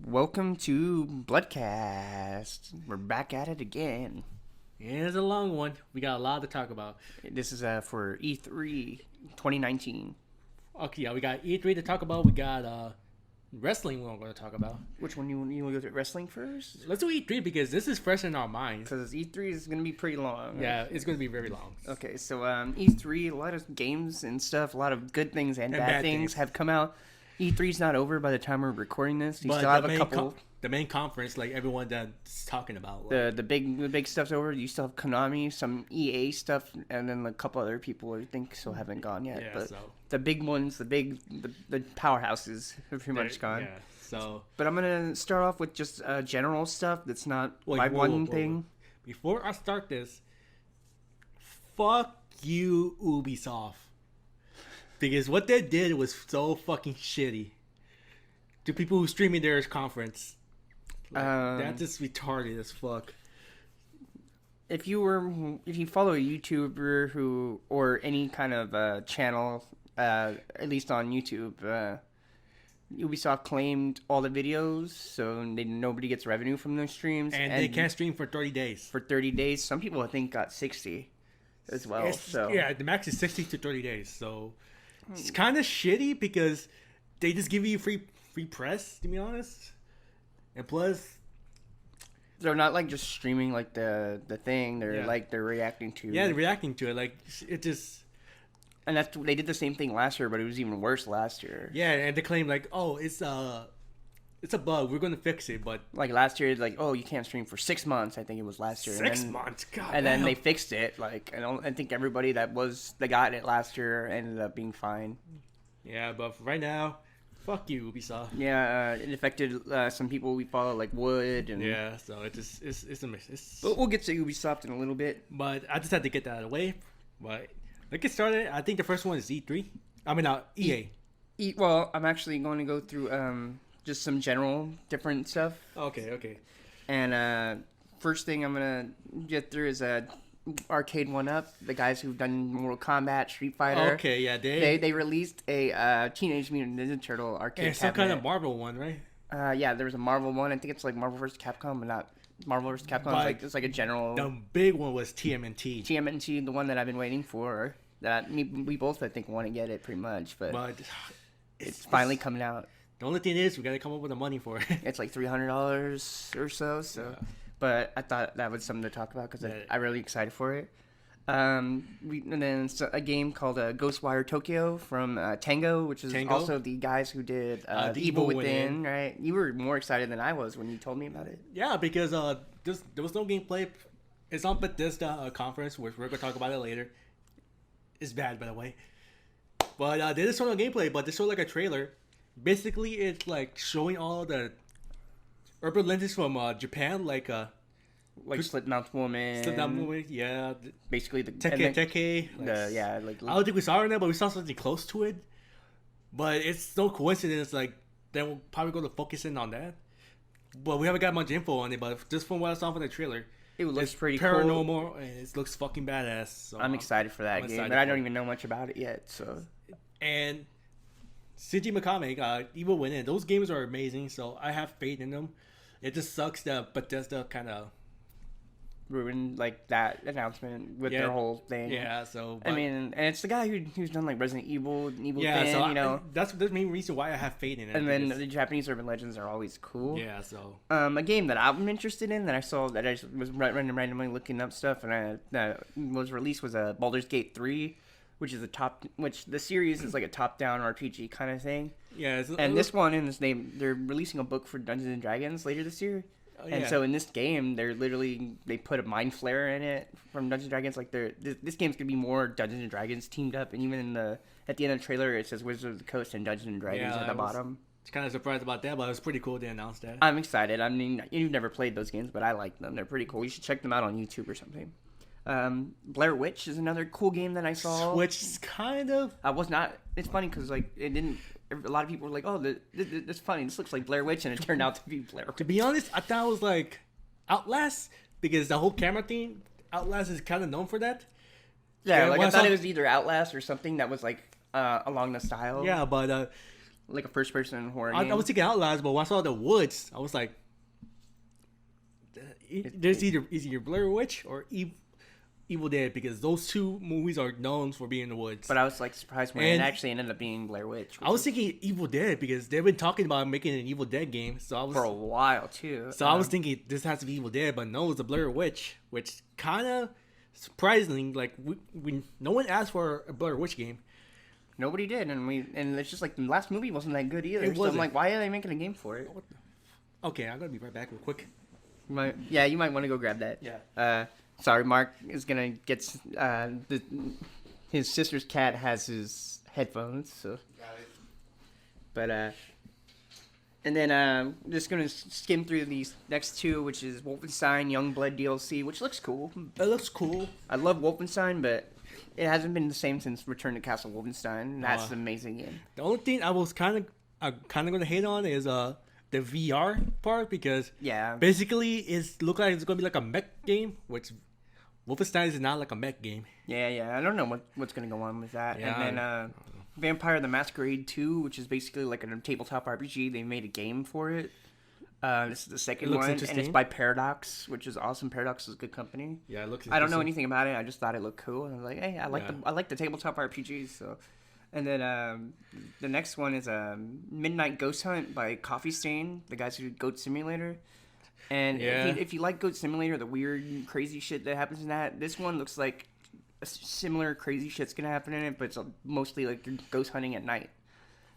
Welcome to Bludcast. We're back at it again. Yeah, it's a long one. We got a lot to talk about. This is for E3 2019. Okay, yeah, we got E3 to talk about. We got wrestling we're going to talk about. Which one you want to go to wrestling first? Let's do E3 because this is fresh in our minds. Because E3 is going to be pretty long. Yeah, it's going to be very long. Okay, so E3, a lot of games and stuff, a lot of good things and bad things have come out. E3's not over by the time we're recording this. You still have a couple. The main conference, like everyone that's talking about. Like, the big stuff's over. You still have Konami, some EA stuff, and then a couple other people I think still haven't gone yet. Yeah, but so. The big ones, the powerhouses have pretty much gone. Yeah, so. But I'm gonna start off with just general stuff that's not one thing. Before I start this, fuck you, Ubisoft. Because what they did was so fucking shitty. To people who streaming their conference. That's just retarded as fuck. If you follow a YouTuber or any kind of channel, at least on YouTube, Ubisoft claimed all the videos, so nobody gets revenue from those streams, and they can't stream for 30 days. For 30 days, some people I think got 60 as well. Yeah, the max is 60 to 30 days. So it's kind of shitty because they just give you free press, to be honest. And plus, they're not like just streaming like the thing. They're they're reacting to. Yeah, they're reacting to it. Like it just. And they did the same thing last year, but it was even worse last year. Yeah, and they claim like, oh, it's a bug. We're gonna fix it, but like last year, like, oh, you can't stream for 6 months. I think it was last year. 6 months, God. And then they fixed it. Like, I think everybody that got it last year ended up being fine. Yeah, but right now, fuck you, Ubisoft. Yeah, it affected some people we follow, like Wood, and yeah. So it's a mess. But we'll get to Ubisoft in a little bit. But I just had to get that out of the way. But let's get started. I think the first one is E3. I mean, EA. Well, I'm actually going to go through just some general different stuff. Okay. And first thing I'm gonna get through is Arcade 1-Up, the guys who've done Mortal Kombat, Street Fighter. Okay, yeah, they released a Teenage Mutant Ninja Turtle arcade cabinet. Some kind of Marvel one, right? Yeah, there was a Marvel one. I think it's like Marvel vs. Capcom, but not Marvel vs. Capcom. It's like a general. The big one was TMNT. TMNT, the one that I've been waiting for. We both I think want to get it pretty much, but it's finally coming out. The only thing is we gotta come up with the money for it. It's like $300 or so. Yeah. But I thought that was something to talk about because I'm really excited for it. And then a game called Ghostwire Tokyo from Tango, which is also the guys who did The Evil Within, right? You were more excited than I was when you told me about it. Yeah, because there was no gameplay. It's on Bethesda conference, which we're going to talk about it later. It's bad, by the way. But they didn't show no gameplay, but they showed like a trailer. Basically, it's like showing all the urban legends from Japan, like Slipknot Woman. Yeah. Basically the Tekke. I don't think we saw it now, but we saw something close to it. But it's no coincidence. Like then we'll probably go to focus in on that. But we haven't got much info on it. But just from what I saw from the trailer, it looks pretty paranormal, cool. And it looks fucking badass. So I'm excited for that game, but I don't even know much about it yet. So and Shinji Mikami, Evil Within, those games are amazing. So I have faith in them. It just sucks that Bethesda kind of ruined like that announcement with their whole thing. Yeah, so I mean, and it's the guy who's done like Resident Evil, Evil Within, so that's the main reason why I have faith in it. And then the Japanese urban legends are always cool. Yeah, so a game that I'm interested in that I saw that I just was randomly looking up stuff and that was released was Baldur's Gate 3, which the series is like a top-down RPG kind of thing. Yeah, this one in this name, they're releasing a book for Dungeons and Dragons later this year. And so in this game, they put a mind flare in it from Dungeons and Dragons. Like this game's gonna be more Dungeons and Dragons teamed up, and even at the end of the trailer, it says Wizards of the Coast and Dungeons and Dragons at the bottom. I was kind of surprised about that, but it was pretty cool they announced that. I'm excited. I mean, you've never played those games, but I like them. They're pretty cool. You should check them out on YouTube or something. Blair Witch is another cool game that I saw. Which is kind of. I was not. It's funny because like it didn't. A lot of people were like, "Oh, that's funny. This looks like Blair Witch," and it turned out to be Blair Witch. To be honest, I thought it was like Outlast because the whole camera thing. Outlast is kind of known for that. Yeah, like I thought it was either Outlast or something that was like along the style. Yeah, but like a first-person horror I game. was thinking Outlast, but when I saw the woods, I was like, there's either Blair Witch or Evil Dead, because those two movies are known for being in the woods. But I was like surprised when it actually ended up being Blair Witch. I was thinking Evil Dead because they've been talking about making an Evil Dead game. So I was for a while too. So I was thinking this has to be Evil Dead, but no, it's a Blair Witch, which kind of surprisingly, like we no one asked for a Blair Witch game. Nobody did, and it's just like the last movie wasn't that good either. It so I'm like, why are they making a game for it? Okay, I'm gonna be right back real quick. You might want to go grab that. Yeah. Sorry, Mark is gonna get his sister's cat has his headphones, so. Got it. But and then I'm just gonna skim through these next two, which is Wolfenstein Youngblood DLC, which looks cool. It looks cool. I love Wolfenstein, but it hasn't been the same since Return to Castle Wolfenstein. That's an amazing game. The only thing I was kind of gonna hate on is the VR part, because basically it looks like it's gonna be like a mech game, which Wolfenstein is not like a mech game. Yeah. I don't know what's gonna go on with that. Yeah, and then Vampire the Masquerade 2, which is basically like a tabletop RPG. They made a game for it. This is the second one, and it's by Paradox, which is awesome. Paradox is a good company. Yeah, it looks. I don't know anything about it. I just thought it looked cool, and I was like, hey, I like the tabletop RPGs. So, and then the next one is Midnight Ghost Hunt by Coffee Stain, the guys who did Goat Simulator. And if you like Goat Simulator, the weird, crazy shit that happens in that, this one looks like a similar crazy shit's gonna happen in it, but it's mostly like you're ghost hunting at night.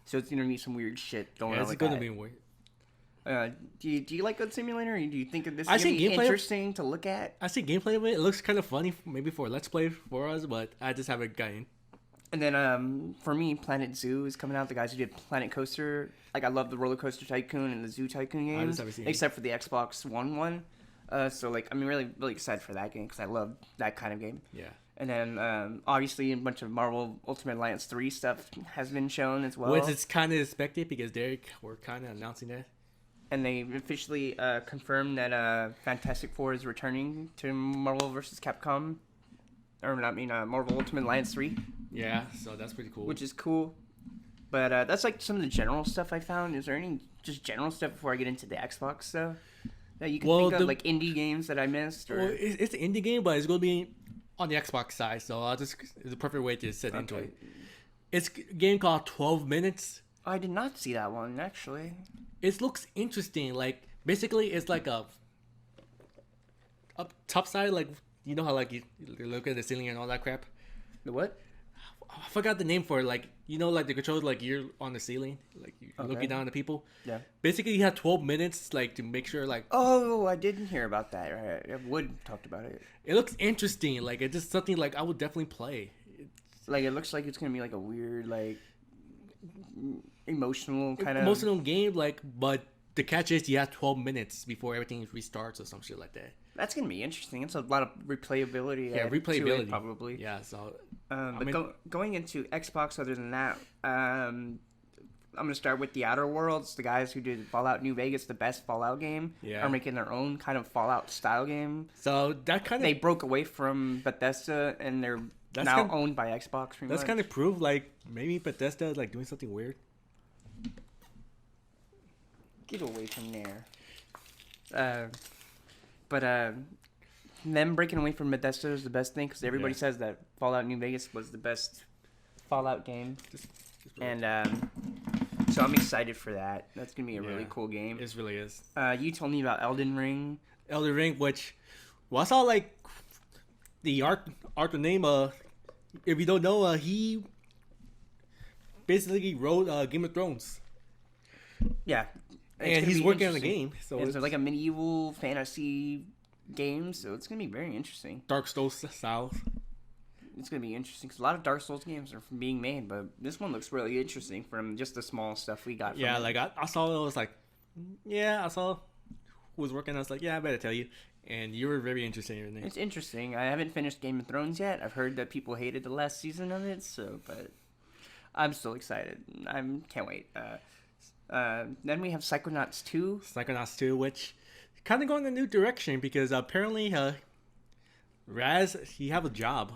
So it's gonna be some weird shit going on. It's gonna be weird. Do you like Goat Simulator? Or do you think that this is gonna be interesting to look at? I see gameplay of it. It looks kind of funny, maybe for a Let's Play for us, but I just haven't gotten. And then for me, Planet Zoo is coming out. The guys who did Planet Coaster, like I love the Roller Coaster Tycoon and the Zoo Tycoon games, except for the Xbox One. So like I'm really excited for that game because I love that kind of game. Yeah. And then obviously a bunch of Marvel Ultimate Alliance 3 stuff has been shown as well. Which is kind of expected because we're kind of announcing that. And they officially confirmed that Fantastic Four is returning to Marvel vs. Capcom. Marvel Ultimate Alliance 3. Yeah, so that's pretty cool. Which is cool. But that's like some of the general stuff I found. Is there any just general stuff before I get into the Xbox stuff that you can think of, like indie games that I missed? Or... Well, it's an indie game, but it's going to be on the Xbox side, so it's a perfect way to set into it. It's a game called 12 Minutes. I did not see that one, actually. It looks interesting. Like, basically, it's like a up top side, like, you know how, like, you look at the ceiling and all that crap? The what? I forgot the name for it. Like, you know, like the controls, like you're on the ceiling, like you're looking down at people. Yeah. Basically, you have 12 minutes, like, to make sure, like. Oh, I didn't hear about that. Right. Wood talked about it. It looks interesting. Like, it's just something like I would definitely play. Like, it looks like it's gonna be like a weird, like, emotional game. Like, but the catch is you have 12 minutes before everything restarts or some shit like that. That's gonna be interesting. It's a lot of replayability. Yeah, replayability probably. Yeah, so. Going into Xbox, other than that, I'm gonna start with the Outer Worlds. The guys who did Fallout New Vegas, the best Fallout game, are making their own kind of Fallout style game. So that kind of they broke away from Bethesda and they're now owned by Xbox. That's kind of proof like maybe Bethesda is like doing something weird. Get away from there. But them breaking away from Bethesda is the best thing because everybody says that Fallout New Vegas was the best Fallout game. And so I'm excited for that. That's going to be a really cool game. It really is. You told me about Elden Ring. Which I saw like the art name. If you don't know, he basically wrote Game of Thrones. Yeah. And he's working on the game. So it's like a medieval fantasy game, so it's going to be very interesting. Dark Souls style. It's going to be interesting because a lot of Dark Souls games are being made, but this one looks really interesting from just the small stuff we got from it. Like I saw it, I was like, I saw who was working, I was like, I better tell you. And you were very interested in it. It's interesting. I haven't finished Game of Thrones yet. I've heard that people hated the last season of it, but I'm still excited. I can't wait. Then we have Psychonauts 2. Psychonauts 2, which kind of going a new direction because apparently Raz, he have a job.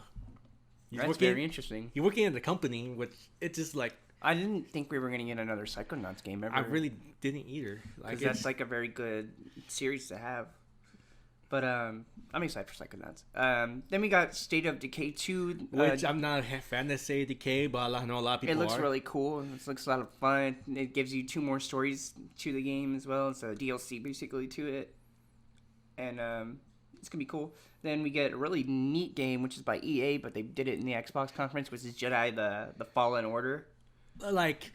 That's very interesting. He's working at the company, which it's just like... I didn't think we were gonna get another Psychonauts game ever. I really didn't either. Like that's like a very good series to have. But I'm excited for Psychonauts. Then we got State of Decay 2. Which I'm not a fan of State of Decay, but I know a lot of people It looks are. really cool. It looks a lot of fun. It gives you 2 more stories to the game as well. It's a DLC basically to it. And it's going to be cool. Then we get a really neat game, which is by EA, but they did it in the Xbox conference, which is Jedi the Fallen Order. Like,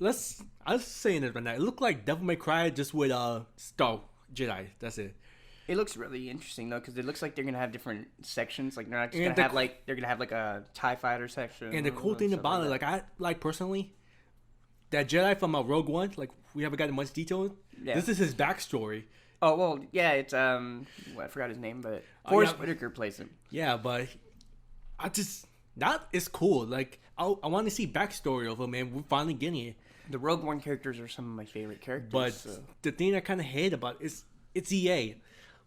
I was saying it right now. It looked like Devil May Cry just with Star Jedi. That's it. It looks really interesting though, because it looks like they're gonna have different sections. Like they're not just gonna have they're gonna have like a TIE fighter section. And the cool thing about it, like I like personally, that Jedi from Rogue One, like we haven't gotten much detail. Yeah. This is his backstory. Oh well, yeah, it's I forgot his name, but Forrest Whitaker plays him. Yeah, but that is cool. Like I want to see backstory of him, and we're finally getting it. The Rogue One characters are some of my favorite characters. But the thing I kind of hate about it's EA.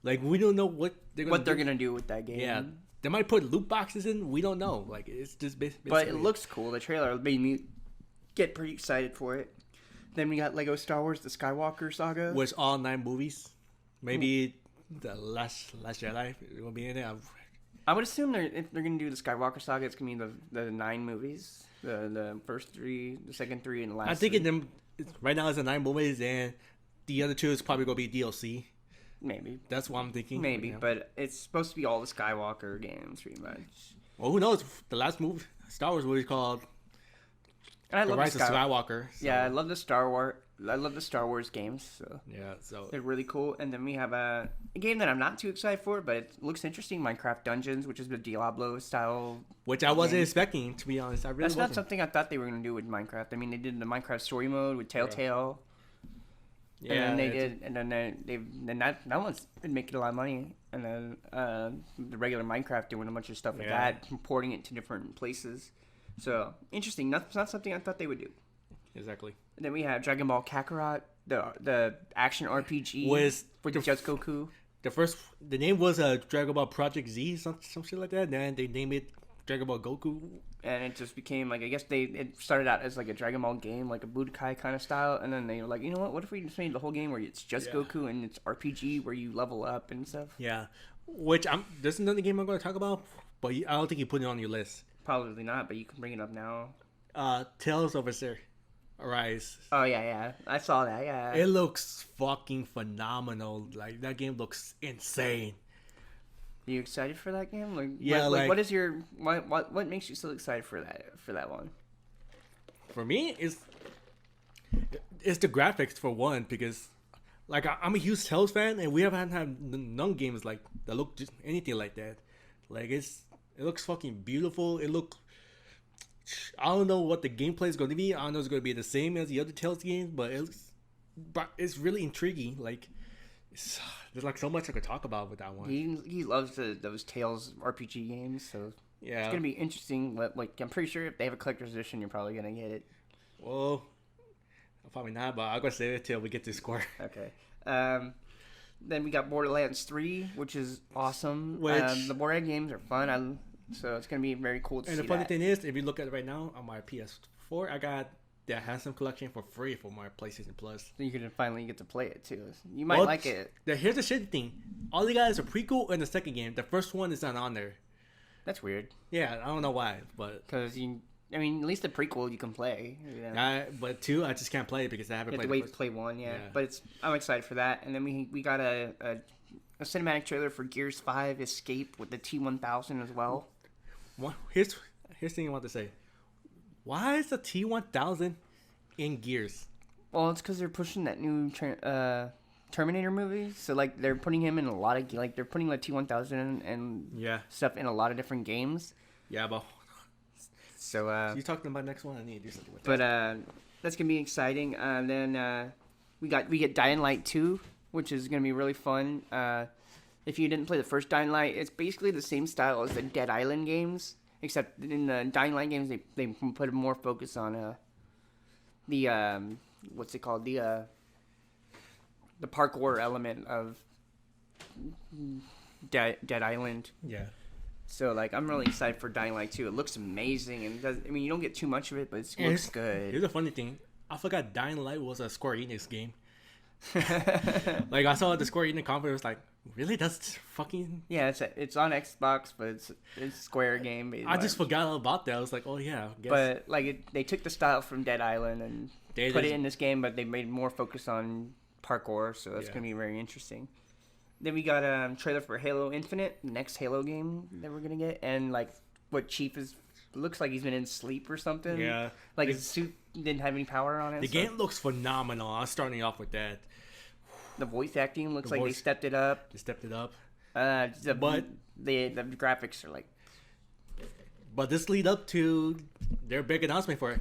Like, we don't know what they're gonna do with that game. Yeah, they might put loot boxes in. We don't know. Like, it's just basically. But it looks cool. The trailer made me get pretty excited for it. Then we got Lego Star Wars: The Skywalker Saga, which all 9 movies. Maybe the last Jedi will be in it. I would assume if they're gonna do the Skywalker Saga, it's gonna be the 9 movies, the first 3, the second 3, and the last. I think right now it's the 9 movies, and the other 2 is probably gonna be DLC. Maybe. That's what I'm thinking. Maybe, yeah. But it's supposed to be all the Skywalker games, pretty much. Well, who knows? The last movie, Star Wars movie called and I love Rise of Skywalker. So. Yeah, I love the Star Wars games. So yeah, so they're really cool. And then we have a game that I'm not too excited for, but it looks interesting. Minecraft Dungeons, which is the Diablo style. Which I wasn't expecting, to be honest. That's not something I thought they were going to do with Minecraft. I mean, they did the Minecraft story mode with Telltale. Yeah, and then they did, and then that one's been making a lot of money, and then the regular Minecraft doing a bunch of stuff like that, porting it to different places. So interesting. Not something I thought they would do. Exactly. And then we have Dragon Ball Kakarot, the action RPG for Just Goku. The name was Dragon Ball Project Z, some shit like that. And then they named it Dragon Ball Goku. And it just became like, I guess it started out as like a Dragon Ball game, like a Budokai kind of style, and then they were like, you know what if we just made the whole game where it's just Goku and it's RPG where you level up and stuff. Yeah, which there's another game I'm going to talk about, but I don't think you put it on your list. Probably not, but you can bring it up now. Tales of Arise. Oh yeah, I saw that. Yeah, it looks fucking phenomenal. Like that game looks insane. Are you excited for that game? What is your what makes you so excited for that one? For me, it's the graphics for one, because like I'm a huge Tales fan, and we haven't had none games like that look just anything like that. Like it looks fucking beautiful. I don't know what the gameplay is going to be. I don't know if it's going to be the same as the other Tales games, but it's really intriguing. Like. There's like so much I could talk about with that one. He loves those Tales RPG games, so yeah, it's gonna be interesting. Like I'm pretty sure if they have a collector's edition, you're probably gonna get it. Well, probably not, but I'll go save it till we get to Square. Okay. Then we got Borderlands 3, which is awesome. The Borderlands games are fun. So it's gonna be very cool to see. And the funny thing is, if you look at it right now on my PS4, I got the Handsome Collection for free for my PlayStation Plus. So you can finally get to play it too. You might like it. Here's the shitty thing. All they got is a prequel and the second game. The first one is not on there. That's weird. Yeah, I don't know why, but... Because at least the prequel you can play. Yeah. But 2, I just can't play it because I haven't played it. You have to wait to play 1, yeah. But I'm excited for that. And then we got a cinematic trailer for Gears 5 Escape with the T-1000 as well. Here's the thing I want to say. Why is the T-1000 in Gears? Well, it's because they're pushing that new Terminator movie. So, like, they're putting him in a lot of... Like, they're putting the T-1000 and stuff in a lot of different games. Yeah, but... So, you talking about next one? I need to do something with that. But, that's going to be exciting. Then, we get Dying Light 2, which is going to be really fun. If you didn't play the first Dying Light, it's basically the same style as the Dead Island games. Except in the Dying Light games, they put more focus on the what's it called, the parkour element of Dead Island. Yeah. So like I'm really excited for Dying Light 2. It looks amazing, and you don't get too much of it, but it looks good. Here's a funny thing. I forgot Dying Light was a Square Enix game. Like I saw the Square Enix conference, like, really? That's fucking... Yeah, it's on Xbox, but it's Square game. I just forgot all about that. I was like, oh yeah. I guess. But like they took the style from Dead Island and put it in this game, but they made more focus on parkour, so that's gonna be very interesting. Then we got a trailer for Halo Infinite, next Halo game that we're gonna get, and like what Chief looks like he's been in sleep or something. Yeah, like his suit didn't have any power on it. The game looks phenomenal. I'm starting off with that. The voice acting looks like they stepped it up. They stepped it up. But the graphics are like. But this lead up to their big announcement for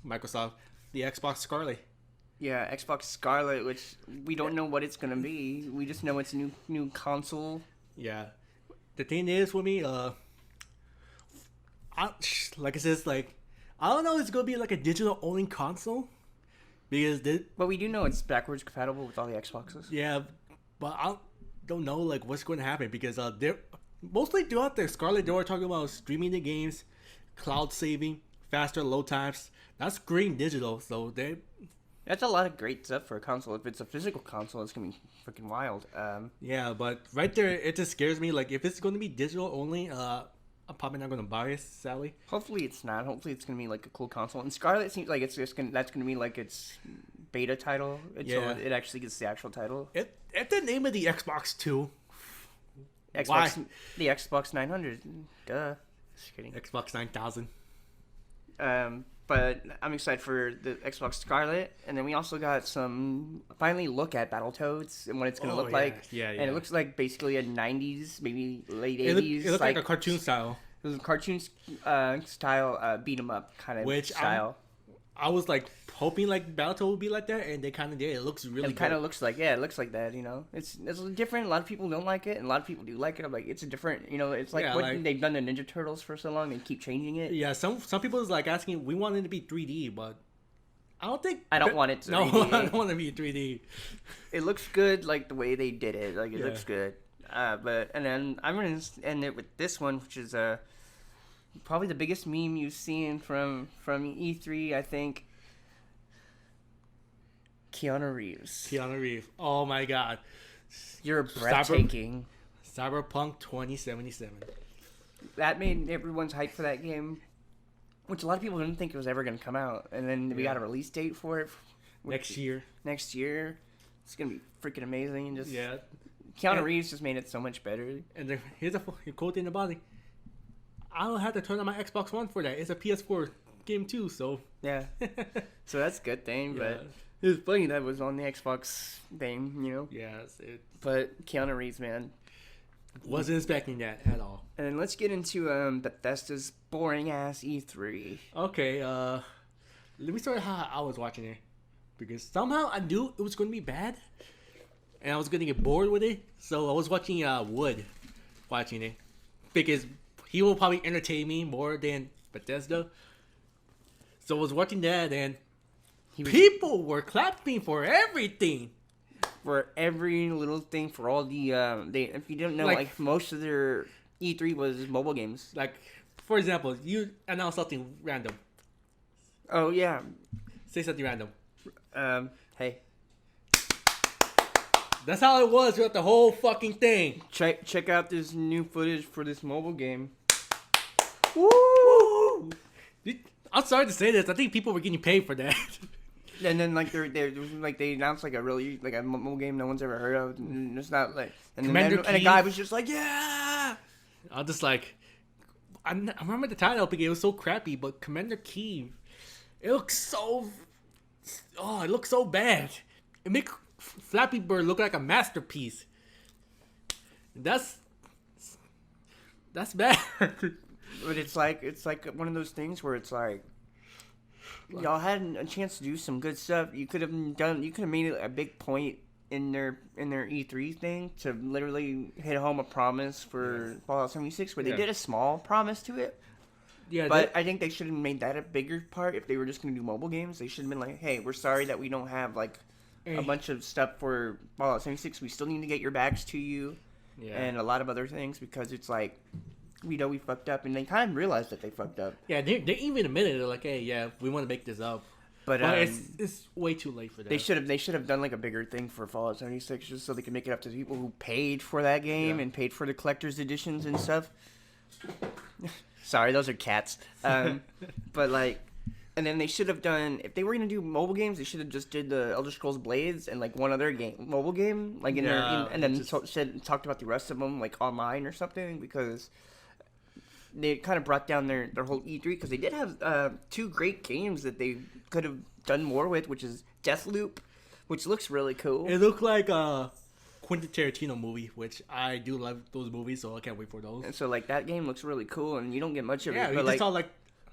Microsoft, the Xbox Scarlet. Yeah, Xbox Scarlet, which we don't know what it's gonna be. We just know it's a new console. Yeah, the thing is with me, like I said, like I don't know, if it's gonna be like a digital only console because but we do know it's backwards compatible with all the Xboxes. Yeah, but I don't know like what's going to happen because they're mostly throughout the Scarlet they were talking about streaming the games, cloud saving, faster load times. That's green digital, so they. That's a lot of great stuff for a console. If it's a physical console, it's gonna be freaking wild. Yeah, but right there, it just scares me. Like if it's gonna be digital only, I'm probably not gonna buy it, Sally. Hopefully it's not. Hopefully it's gonna be like a cool console. And Scarlet seems like that's gonna be like its beta title until it actually gets the actual title. It's the name of the Xbox too. The Xbox 900. Duh. Just kidding. Xbox 9000. But I'm excited for the Xbox Scarlet, and then we also got finally look at Battletoads and what it's gonna look like. Yeah. And it looks like basically a 90s, maybe late 80s. It looks like a cartoon style. It was a cartoon style beat 'em up kind of style. I was like hoping like Battletoad would be like that, and they kind of did. It looks really. It kind of looks like it looks like that. You know, it's different. A lot of people don't like it, and a lot of people do like it. I'm like, it's a different. You know, it's like they've done the Ninja Turtles for so long, they keep changing it. Yeah, some people is like asking, we want it to be 3D, but I don't think I don't want it to. No, 3D. I don't want it to be 3D. It looks good, like the way they did it. Like it looks good. And then I'm gonna end it with this one, which is probably the biggest meme you've seen from E3, I think. Keanu Reeves. Oh my god. You're breathtaking. Cyberpunk 2077. That made everyone's hyped for that game, which a lot of people didn't think it was ever going to come out. And then we got a release date for it. Next year. It's going to be freaking amazing. And just Keanu Reeves just made it so much better. And here's a cool thing about it. I don't have to turn on my Xbox One for that. It's a PS4 game too, so. Yeah. So that's a good thing, but it was funny that was on the Xbox thing, you know? Yes. But Keanu Reeves, man. Wasn't expecting that at all. And then let's get into Bethesda's boring-ass E3. Okay, let me start how I was watching it. Because somehow I knew it was going to be bad. And I was going to get bored with it. So I was watching Wood watching it. Because he will probably entertain me more than Bethesda. So I was watching that and people were clapping for everything. For every little thing, for all the if you didn't know, like most of their E3 was mobile games. Like, for example, you announce something random. Oh yeah. Say something random. Hey. That's how it was throughout the whole fucking thing. Check out this new footage for this mobile game. Woo! I'm sorry to say this. I think people were getting paid for that. And then they announced like a mobile game no one's ever heard of. And it's not like and a guy was just like, yeah. I was just like, I remember the title because it was so crappy. But Commander Key, it looks so bad. It makes Flappy Bird look like a masterpiece. That's bad. But it's like one of those things where it's like y'all had a chance to do some good stuff. You could have made it a big point in their E3 thing to literally hit home a promise for Fallout 76 where they did a small promise to it. Yeah, but I think they should have made that a bigger part if they were just going to do mobile games. They should have been like, hey, we're sorry that we don't have like a bunch of stuff for Fallout 76. We still need to get your bags to you and a lot of other things because it's like we know we fucked up, and they kind of realized that they fucked up. Yeah, they even admitted it. They're like, hey, yeah, we want to make this up. But it's way too late for that. They should have done like a bigger thing for Fallout 76 just so they could make it up to the people who paid for that game and paid for the collector's editions and stuff. Sorry, those are cats. But like, and then they should have done, if they were gonna do mobile games, they should have just did the Elder Scrolls Blades and like one other mobile game, like and then talked about the rest of them like online or something, because they kind of brought down their whole E3, because they did have 2 great games that they could have done more with, which is Deathloop, which looks really cool. It looked like a Quentin Tarantino movie, which I do love those movies, so I can't wait for those. And so like that game looks really cool, and you don't get much of it. Yeah, but just saw like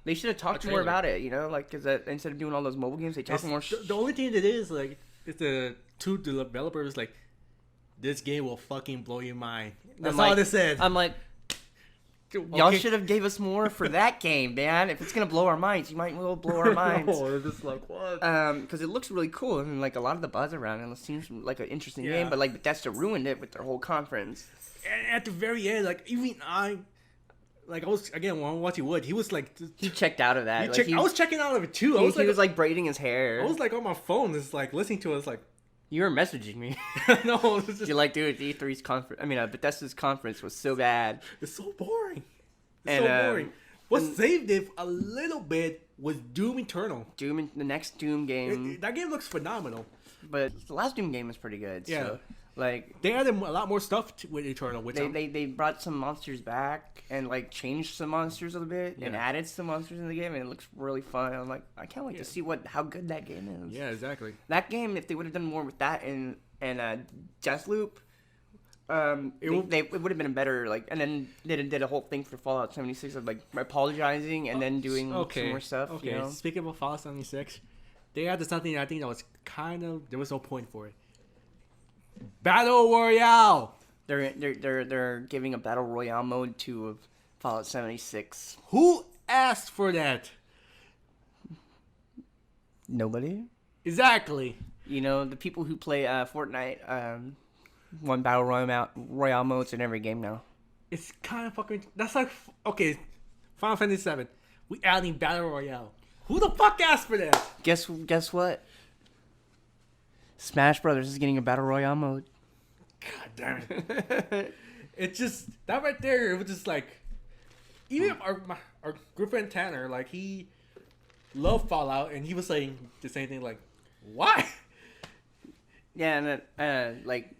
they should have talked more about it, you know, like because instead of doing all those mobile games, they talk more. The only thing that is like, it's the 2 developers like, this game will fucking blow your mind. That's all they said. I'm like, y'all should have gave us more for that game, man. If it's gonna blow our minds, you might well blow our minds. No, they're just like, what? Because it looks really cool, and like a lot of the buzz around it seems like an interesting game. But like Bethesda ruined it with their whole conference. And at the very end, like even I was again when I was watching Wood, he was like, he checked out of that. I was checking out of it too. He was like braiding his hair. I was like on my phone, just like listening to it. It's like, you were messaging me. No, it's just... You're like, dude, E3's conference. I mean, Bethesda's conference was so bad. It's so boring. So boring. What saved it a little bit was Doom Eternal. The next Doom game. That game looks phenomenal. But the last Doom game was pretty good. Yeah. So, like, they added a lot more stuff with Eternal. Which they brought some monsters back and like changed some monsters a little bit and added some monsters in the game, and it looks really fun. I'm like, I can't wait to see how good that game is. Yeah, exactly. That game, if they would have done more with that and Deathloop, it would have been a better, like, and then they did a whole thing for Fallout 76 of like apologizing and then doing some more stuff. Okay. You know? Speaking about Fallout 76, they added something I think that was there was no point for it. Battle Royale. They're giving a Battle Royale mode to Fallout 76. Who asked for that? Nobody. Exactly. You know, the people who play Fortnite want Battle Royale modes in every game now. It's kind of fucking... That's like... Okay, Final Fantasy VII. We adding Battle Royale. Who the fuck asked for that? Guess what? Smash Brothers is getting a Battle Royale mode. God damn it. It's just... That right there, it was just like... Even our good friend Tanner, like, he loved Fallout, and he was saying the same thing, like, why? Yeah, and like...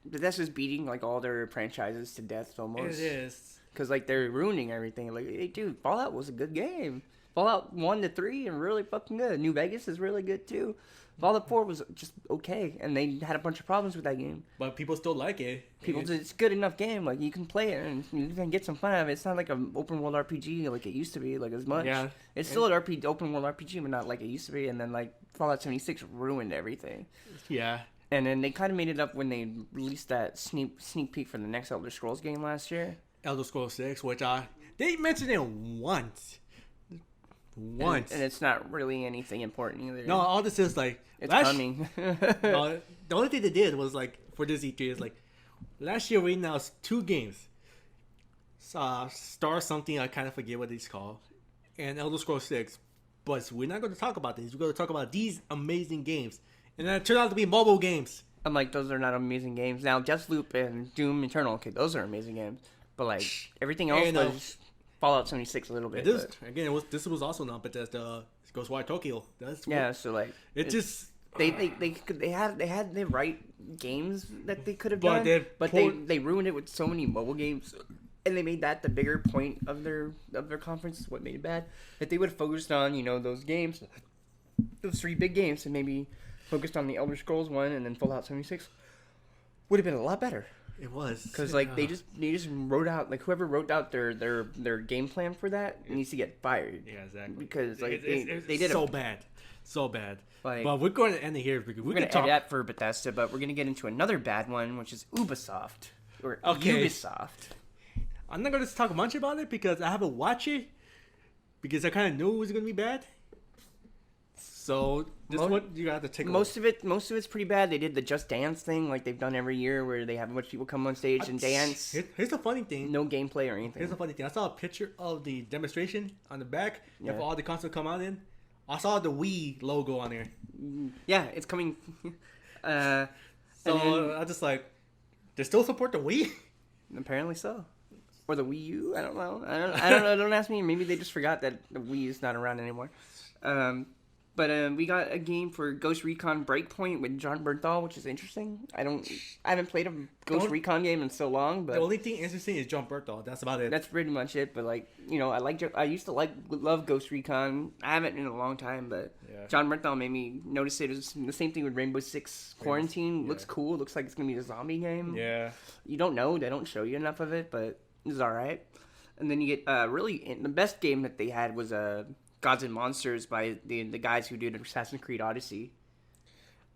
Bethesda's beating like all their franchises to death almost. It is, because like they're ruining everything. Like, hey, dude, Fallout was a good game. Fallout 1 to 3 and really fucking good. New Vegas is really good too. Fallout 4 was just okay, and they had a bunch of problems with that game. But people still like it. It's a good enough game. Like, you can play it and you can get some fun out of it. It's not like an open world RPG like it used to be, like as much. Yeah, it's still an open world RPG, but not like it used to be. And then like Fallout 76 ruined everything. Yeah. And then they kind of made it up when they released that sneak peek for the next Elder Scrolls game last year. Elder Scrolls 6, which they mentioned it once. And it's not really anything important either. No, all this is like... It's coming. The only thing they did was like, for this E3, is like, last year we announced 2 games. Star something, I kind of forget what it's called. And Elder Scrolls 6. But we're not going to talk about this. We're going to talk about these amazing games. And then it turned out to be mobile games. I'm like, those are not amazing games. Now, Deathloop and Doom Eternal, okay, those are amazing games. But like, everything else was Fallout 76 a little bit. This was also not Bethesda Ghostwire Tokyo. So like, it just... They had the right games that they could have done, but they ruined it with so many mobile games, and they made that the bigger point of their conference. Is what made it bad. If they would have focused on those games, those 3 big games, and maybe focused on the Elder Scrolls 1 and then Fallout 76, would have been a lot better. It was, because like they just wrote out, like, whoever wrote out their game plan for that needs to get fired. Yeah, exactly. Because like they did so bad. Like, but we're going to end it here because we're going to end that for Bethesda, but we're going to get into another bad one, which is Ubisoft Ubisoft. I'm not going to talk much about it because I haven't watched it because I kind of knew it was going to be bad. So this one you got to take most of it's pretty bad. They did the Just Dance thing like they've done every year, where they have a bunch of people come on stage and dance. Here's the funny thing. No gameplay or anything. Here's the funny thing. I saw a picture of the demonstration on the back. Yeah. If all the consoles come out in, I saw the Wii logo on there. Yeah, it's coming. So I just like, they still support the Wii? Apparently so. Or the Wii U? I don't know. I don't know. Don't ask me. Maybe they just forgot that the Wii is not around anymore. But we got a game for Ghost Recon Breakpoint with John Bernthal, which is interesting. I haven't played a Ghost Recon game in so long, but the only thing interesting is John Bernthal. That's about it. That's pretty much it. But like, I used to love Ghost Recon. I haven't in a long time, but John Bernthal made me notice it. It's the same thing with Rainbow Six Quarantine. Looks cool. Looks like it's gonna be a zombie game. Yeah. You don't know. They don't show you enough of it, but it's all right. And then you get the best game that they had was Gods and Monsters by the guys who did Assassin's Creed Odyssey.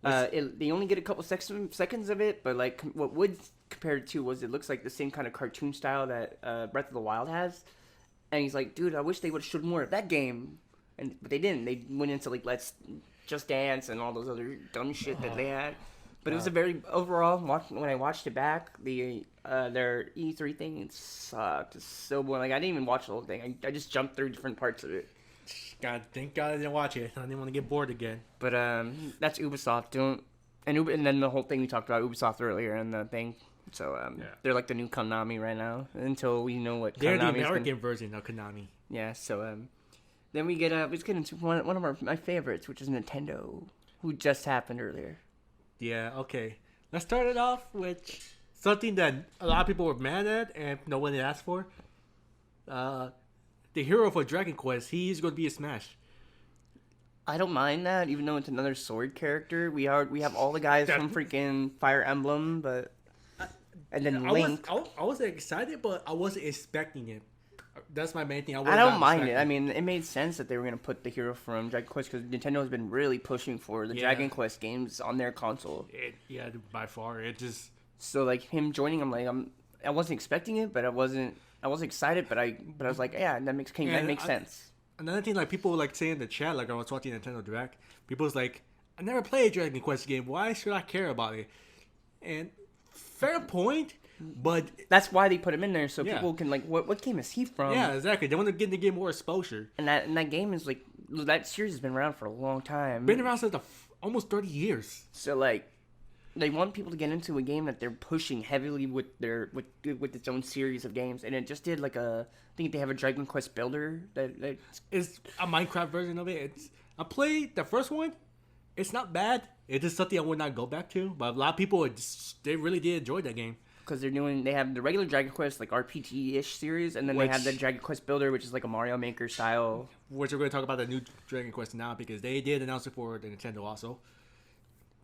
They only get a couple seconds of it, but like what Wood compared it to was it looks like the same kind of cartoon style that Breath of the Wild has. And he's like, dude, I wish they would have showed more of that game. But they didn't. They went into like Let's Just Dance and all those other dumb shit that they had. But it was a very overall. When I watched it back, their E3 thing it sucked. It's so boring. Like I didn't even watch the whole thing. I just jumped through different parts of it. Thank God I didn't watch it. I didn't want to get bored again. But that's Ubisoft. And then the whole thing we talked about Ubisoft earlier and the thing. So they're like the new Konami right now until we know what. They're Konami's the American version of Konami. Yeah. So then we let's get into one of my favorites, which is Nintendo, who just happened earlier. Yeah. Okay. Let's start it off with something that a lot of people were mad at and no one asked for. The hero for Dragon Quest, he's going to be a Smash. I don't mind that, even though it's another sword character. We have all the guys from freaking Fire Emblem, but and then Link. I was excited, but I wasn't expecting it. That's my main thing. I don't mind it. I mean, it made sense that they were going to put the hero from Dragon Quest because Nintendo has been really pushing for the Dragon Quest games on their console. By far, it just. So like him joining, I wasn't expecting it, but I wasn't excited, but I was like, yeah, that makes sense. Another thing, like people like say in the chat, like I was watching Nintendo Direct, people's like, I never played a Dragon Quest game. Why should I care about it? And fair point, but that's why they put him in there so people can like, what game is he from? Yeah, exactly. They want to get the game more exposure. And that game is like that series has been around for a long time. Been around since almost 30 years. So like. They want people to get into a game that they're pushing heavily with its own series of games, and it just did like I think they have a Dragon Quest Builder that is a Minecraft version of it. I played the first one. It's not bad. It is something I would not go back to, but a lot of people they really did enjoy that game because they have the regular Dragon Quest like RPG-ish series, and then they have the Dragon Quest Builder, which is like a Mario Maker style. Which we're going to talk about the new Dragon Quest now because they did announce it for the Nintendo also.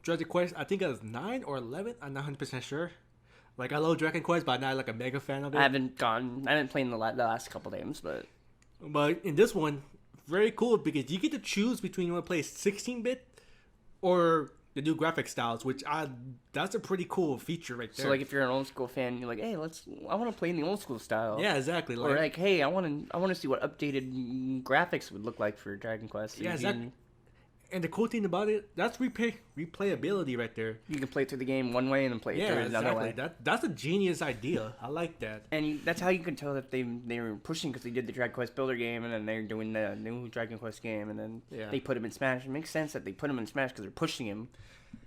Dragon Quest, I think it was 9 or 11. I'm not 100% sure. Like, I love Dragon Quest, but I'm not like a mega fan of it. I haven't played in the last couple games, but in this one, very cool because you get to choose between you want to play 16-bit or the new graphic styles, that's a pretty cool feature right there. So, like, if you're an old school fan, you're like, hey, I want to play in the old school style. Yeah, exactly. Or like, hey, I want to see what updated graphics would look like for Dragon Quest. Yeah, exactly. And the cool thing about it, that's replayability right there. You can play through the game one way and then play it through another way. That's a genius idea. I like that. And that's how you can tell that they were pushing because they did the Dragon Quest Builder game and then they're doing the new Dragon Quest game and then they put him in Smash. It makes sense that they put him in Smash because they're pushing him.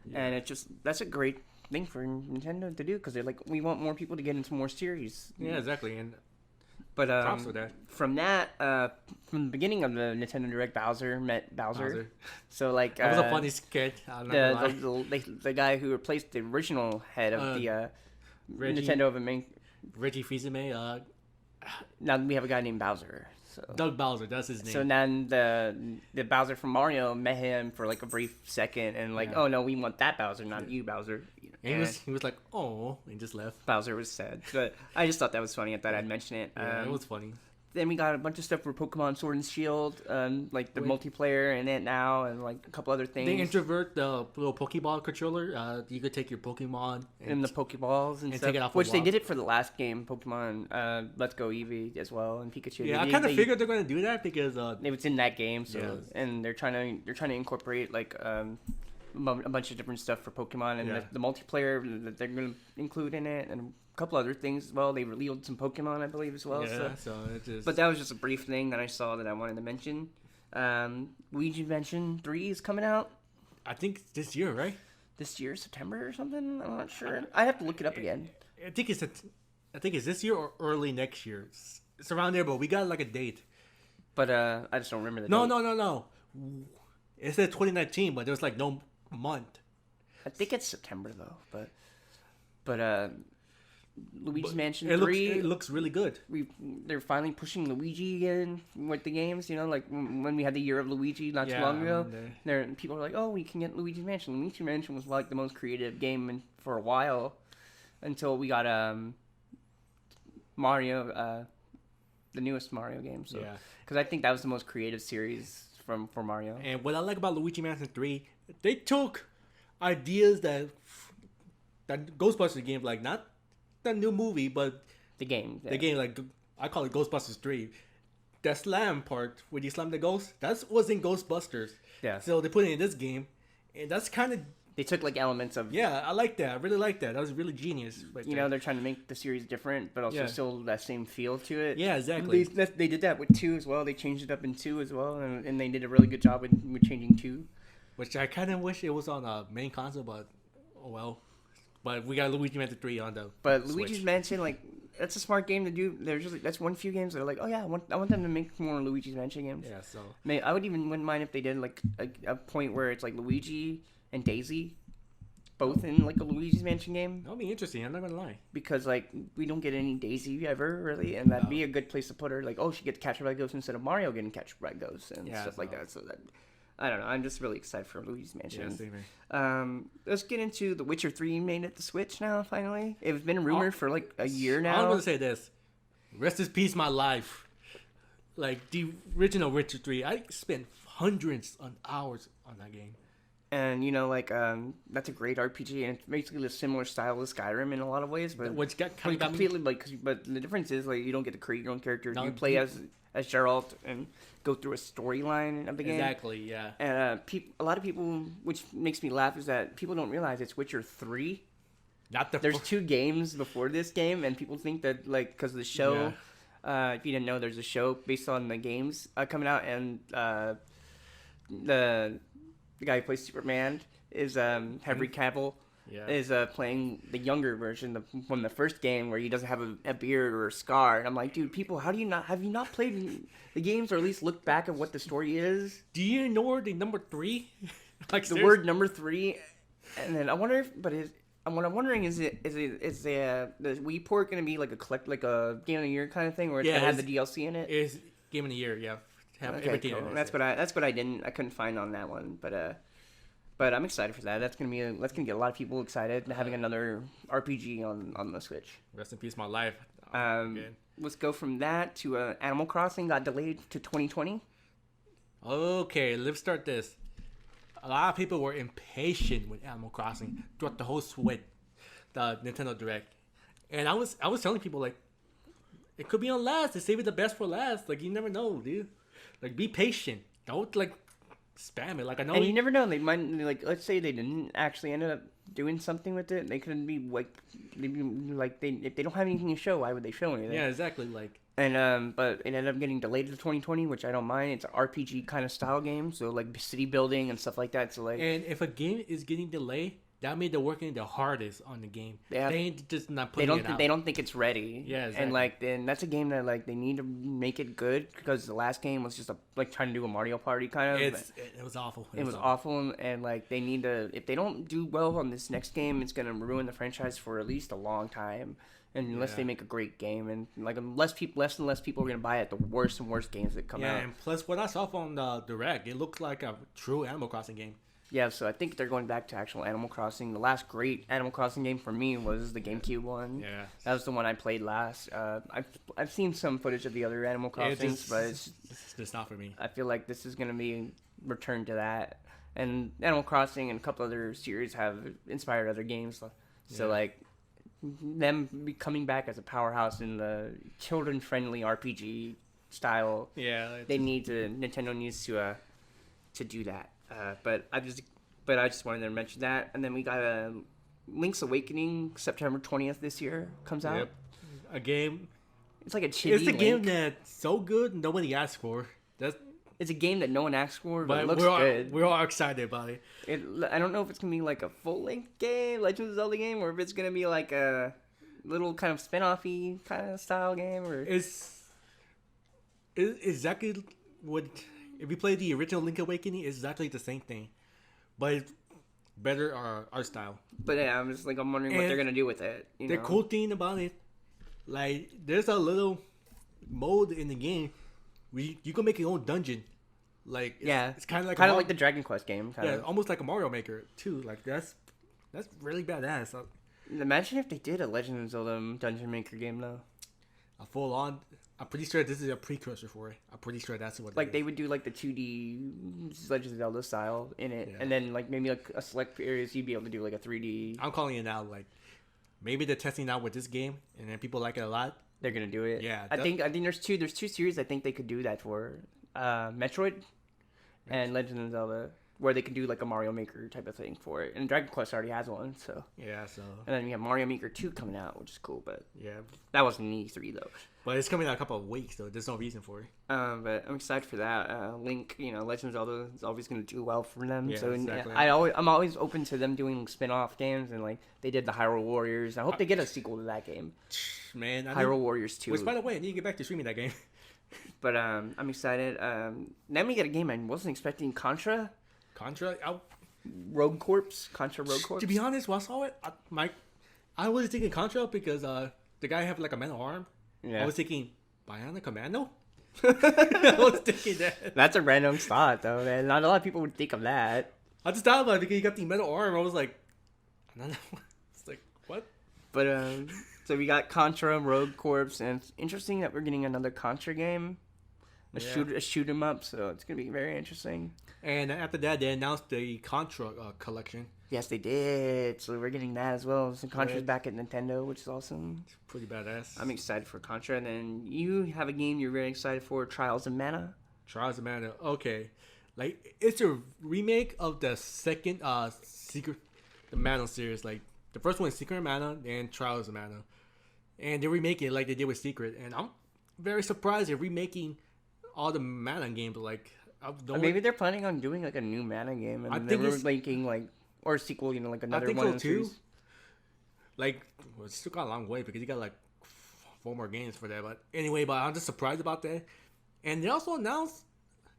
Yeah. And that's a great thing for Nintendo to do because they're like, we want more people to get into more series. Yeah, exactly. And But from the beginning of the Nintendo Direct, Bowser met Bowser. So like that was a funny sketch. The guy who replaced the original head of the Nintendo of Reggie Fils-Aimé. Now we have a guy named Bowser. So. Doug Bowser, that's his name. So then the Bowser from Mario met him for like a brief second and oh no, we want that Bowser, not you, Bowser. And he was like, oh, and just left. Bowser was sad, but I just thought that was funny. I thought I'd mention it. Yeah, it was funny. then we got a bunch of stuff for Pokemon Sword and Shield, like the multiplayer in it now, and like a couple other things. They introvert the little Pokeball controller. You could take your Pokemon and the Pokeballs and stuff. Take it off which they did it for the last game, Pokemon Let's Go Eevee as well, and Pikachu. Yeah, I kind of figured they're going to do that because it was in that game. So and they're trying to incorporate like a bunch of different stuff for Pokemon and the multiplayer that they're going to include in it, and a couple other things as well. They revealed some Pokemon, I believe, as well. Yeah, so it just... But that was just a brief thing that I saw that I wanted to mention. Luigi Mansion 3 is coming out. I think this year, right? This year, September or something? I'm not sure. I have to look it up again. I think it's this year or early next year. It's around there, but we got like a date. But I just don't remember the date. No. It said 2019, but there was like no month. I think it's September though. But Luigi's Mansion 3... It looks really good. They're finally pushing Luigi again with the games, you know, like when we had the Year of Luigi not too long ago. People were like, oh, we can get Luigi's Mansion. Luigi's Mansion was like the most creative game for a while until we got Mario, the newest Mario game. So, because I think that was the most creative series for Mario. And what I like about Luigi Mansion 3, they took ideas that Ghostbusters game, like not the new movie, but the game. The game, like I call it Ghostbusters 3. That slam part where you slam the ghost, that was in Ghostbusters. Yeah. So they put it in this game, and that's kind of... They took like elements of... Yeah, I like that. I really like that. That was really genius. Right you know, they're trying to make the series different, but also still that same feel to it. Yeah, exactly. They did that with 2 as well. They changed it up in 2 as well, and they did a really good job with changing 2. Which I kind of wish it was on a main console, but oh well. But we got Luigi Mansion 3 on the But Switch. Luigi's Mansion, like, that's a smart game to do. There's just that's one few games that are like, oh yeah, I want them to make more Luigi's Mansion games. Yeah, so I wouldn't mind if they did like a point where it's like Luigi and Daisy, both in like a Luigi's Mansion game. That'll be interesting. I'm not gonna lie. Because like we don't get any Daisy ever really, and that'd be a good place to put her. Like, oh, she gets captured by ghosts instead of Mario getting captured by ghosts and stuff like that. So that. I don't know. I'm just really excited for Luigi's Mansion. Yeah, same here. Let's get into The Witcher 3 made it to Switch now, finally. It's been rumored for like a year now. I'm going to say this. Rest in peace, my life. Like, the original Witcher 3, I spent hundreds of hours on that game. And, you know, like, that's a great RPG, and it's basically a similar style to Skyrim in a lot of ways. But which got kind of completely, but the difference is, like, you don't get to create your own character. You play as Geralt and go through a storyline of the game. Exactly, yeah. And a lot of people, which makes me laugh, is that people don't realize it's Witcher 3. There's 2 games before this game, and people think that, like, because of the show, if you didn't know, there's a show based on the games coming out, and the guy who plays Superman is Henry Cavill. Yeah. Is playing the younger version from the first game where he doesn't have a beard or a scar, and I'm like, dude, people, have you not played the games or at least looked back at what the story is? Do you know the number 3? Like the word number 3, and then I wonder if, what I'm wondering is the Wii port going to be like a game of the year kind of thing, where it's going to have the DLC in it? It's game of the year, yeah. Have everything. Cool. That's what I couldn't find on that one, but I'm excited for that. That's gonna get a lot of people excited having another RPG on the Switch. Rest in peace, my life. Let's go from that to Animal Crossing got delayed to 2020. Okay, let's start this. A lot of people were impatient with Animal Crossing throughout the whole Switch, the Nintendo Direct, and I was telling people, like, it could be on last. They save it the best for last. Like, you never know, dude. Like, be patient. Don't like spam it. Like, I know. And you never know. They might, like, let's say they didn't actually end up doing something with it. They couldn't be if they don't have anything to show, why would they show anything? Yeah, exactly. Like, and but it ended up getting delayed to 2020, which I don't mind. It's an RPG kind of style game, so like city building and stuff like that. So like, and if a game is getting delayed, that means they're working the hardest on the game. They ain't just not putting it out. They don't think it's ready. Yeah, exactly. And like, then that's a game that like they need to make it good, because the last game was just trying to do a Mario Party kind of. It was awful. It was awful, and like they need to. If they don't do well on this next game, it's gonna ruin the franchise for at least a long time. And unless they make a great game, and like less and less people are gonna buy it, the worse and worse games that come out. Yeah, and plus what I saw from the Direct, it looks like a true Animal Crossing game. Yeah, so I think they're going back to actual Animal Crossing. The last great Animal Crossing game for me was the GameCube one. Yeah. That was the one I played last. I've seen some footage of the other Animal Crossings, but it's not for me. I feel like this is going to be returned to that. And Animal Crossing and a couple other series have inspired other games. So, like, them coming back as a powerhouse in the children-friendly RPG style, Nintendo needs to do that. But I just wanted to mention that. And then we got Link's Awakening, September 20th this year comes out. Yep. A game. It's like a chibi It's a Link. game that's so good nobody asked for. It's a game that no one asked for, but it looks good. We're all excited about it. I don't know if it's going to be like a full-length game, Legend of Zelda game, or if it's going to be like a little kind of spin-off-y kind of style game. Or It's exactly what... If you play the original Link Awakening, it's exactly the same thing. But it's better art style. But yeah, I'm wondering what they're going to do with it. The cool thing about it, like, there's a little mode in the game where you can make your own dungeon. Like, it's kind of like the Dragon Quest game. Almost like a Mario Maker too. Like that's really badass. Imagine if they did a Legend of Zelda Dungeon Maker game though. A full on. I'm pretty sure this is a precursor for it. I'm pretty sure that's what. Like they would do like the 2D Legend of Zelda style in it, and then like maybe like a select areas you'd be able to do like a 3D. I'm calling it now. Like maybe they're testing out with this game, and then people like it a lot. They're gonna do it. Yeah, I think there's two series I think they could do that for. Metroid and Legend of Zelda, where they can do like a Mario Maker type of thing for it. And Dragon Quest already has one, so. Yeah, so. And then you have Mario Maker 2 coming out, which is cool, but. Yeah. That wasn't an E3 though. But it's coming out a couple of weeks, so there's no reason for it. But I'm excited for that. Link, Legend of Zelda is always going to do well for them. Yeah, so exactly. I'm always open to them doing spin-off games, and like they did the Hyrule Warriors. I hope they get a sequel to that game. Man, Hyrule Warriors 2. Which, by the way, I need to get back to streaming that game. But I'm excited. Then we get a game I wasn't expecting. Contra. Rogue Corps. Contra Rogue Corps. To be honest, when I saw it, I was thinking Contra because the guy had like a metal arm. Yeah. I was thinking Bionic Commando. I was thinking that. That's a random thought, though, man. Not a lot of people would think of that. I just thought about it because he got the metal arm. I was like, I don't know. It's like, what? But so we got Contra Rogue Corps, and it's interesting that we're getting another Contra game. A shoot 'em up, so it's gonna be very interesting. And after that, they announced the Contra collection. Yes, they did. So we're getting that as well. So Contra's back at Nintendo, which is awesome. It's pretty badass. I'm excited for Contra. And then you have a game you're very excited for, Trials of Mana. Trials of Mana. Okay, like it's a remake of the second the Mana series. Like the first one is Secret of Mana, and Trials of Mana, and they're remaking it like they did with Secret. And I'm very surprised they're remaking all the Mana games. Like maybe they're planning on doing like a new Mana game, and they were making like or a sequel, like another one. I think so too. Like, well, it's still got a long way because you got like 4 more games for that. But anyway, I'm just surprised about that. And they also announced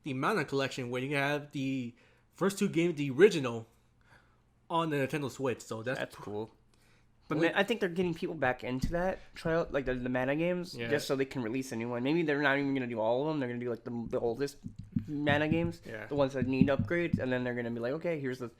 the Mana collection where you have the first 2 games, the original, on the Nintendo Switch. So that's cool. But I think they're getting people back into that trial, like the Mana games, just so they can release a new one. Maybe they're not even going to do all of them. They're going to do like the oldest Mana games, the ones that need upgrades, and then they're going to be like, okay, here's the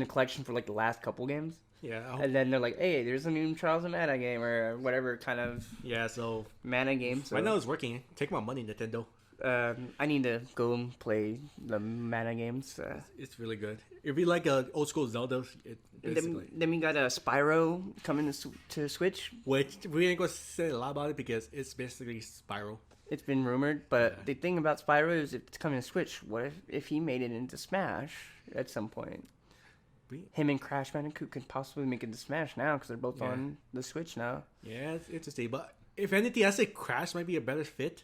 collection for like the last couple games. Yeah. And then they're like, hey, there's a new Trials of Mana game or whatever kind of so Mana game. So right now it's working. Take my money, Nintendo. I need to go and play the Mana games. It's really good. If you like old school Zelda, then we got a Spyro coming to Switch. Which we ain't gonna say a lot about it because it's basically Spyro. It's been rumored, but the thing about Spyro is if it's coming to Switch, what if he made it into Smash at some point? Him and Crash Bandicoot could possibly make it to Smash now because they're both on the Switch now. Yeah, it's interesting. But if anything, I say Crash might be a better fit.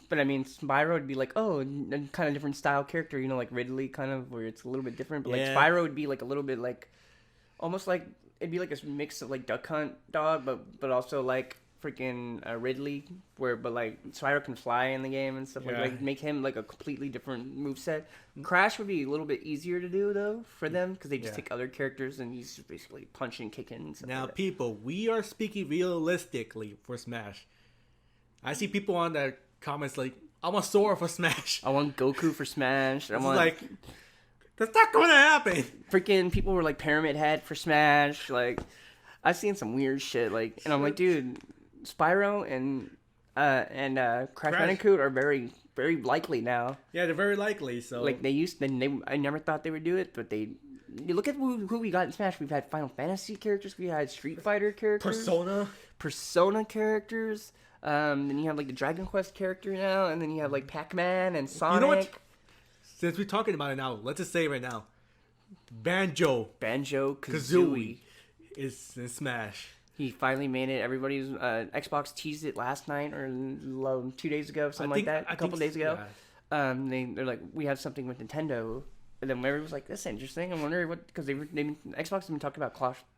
But I mean, Spyro would be like, a kind of different style character, like Ridley, kind of where it's a little bit different. But like Spyro would be like a little bit like, almost like it'd be like a mix of like Duck Hunt dog, but also like freaking Ridley, but like Spyro can fly in the game and stuff like make him like a completely different moveset. Crash would be a little bit easier to do though for them because they just take other characters and he's just basically punching, kicking. And stuff now, like people, we are speaking realistically for Smash. I see people on the comments like, I want Sora for Smash. I want Goku for Smash. That's not going to happen. Freaking people were like Pyramid Head for Smash. Like, I've seen some weird shit. Like, and I'm like, dude, Spyro and Crash Bandicoot are very, very likely now. Yeah, they're very likely. So like I never thought they would do it, but they. You look at who we got in Smash. We've had Final Fantasy characters. We had Street Fighter characters. Persona characters. Then you have like the Dragon Quest character now, and then you have like Pac-Man and Sonic. You know what? Since we're talking about it now, let's just say right now, Banjo-Kazooie is in Smash. He finally made it. Everybody's Xbox teased it last night or 2 days ago, something a couple days ago. Yeah. They're like, we have something with Nintendo. And then Larry was like, "That's interesting. I wonder what," because Xbox has been talking about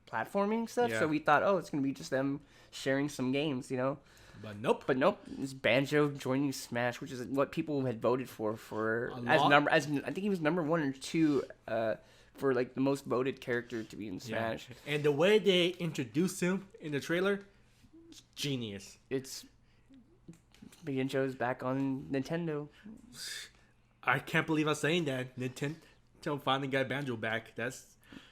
platforming stuff. Yeah. So we thought, oh, it's gonna be just them sharing some games, you know. But nope. It's Banjo joining Smash, which is what people had voted for I think he was number 1 or 2 for like the most voted character to be in Smash. Yeah. And the way they introduced him in the trailer, genius. It's Banjo's back on Nintendo. I can't believe I'm saying that. Nintendo finally got Banjo back.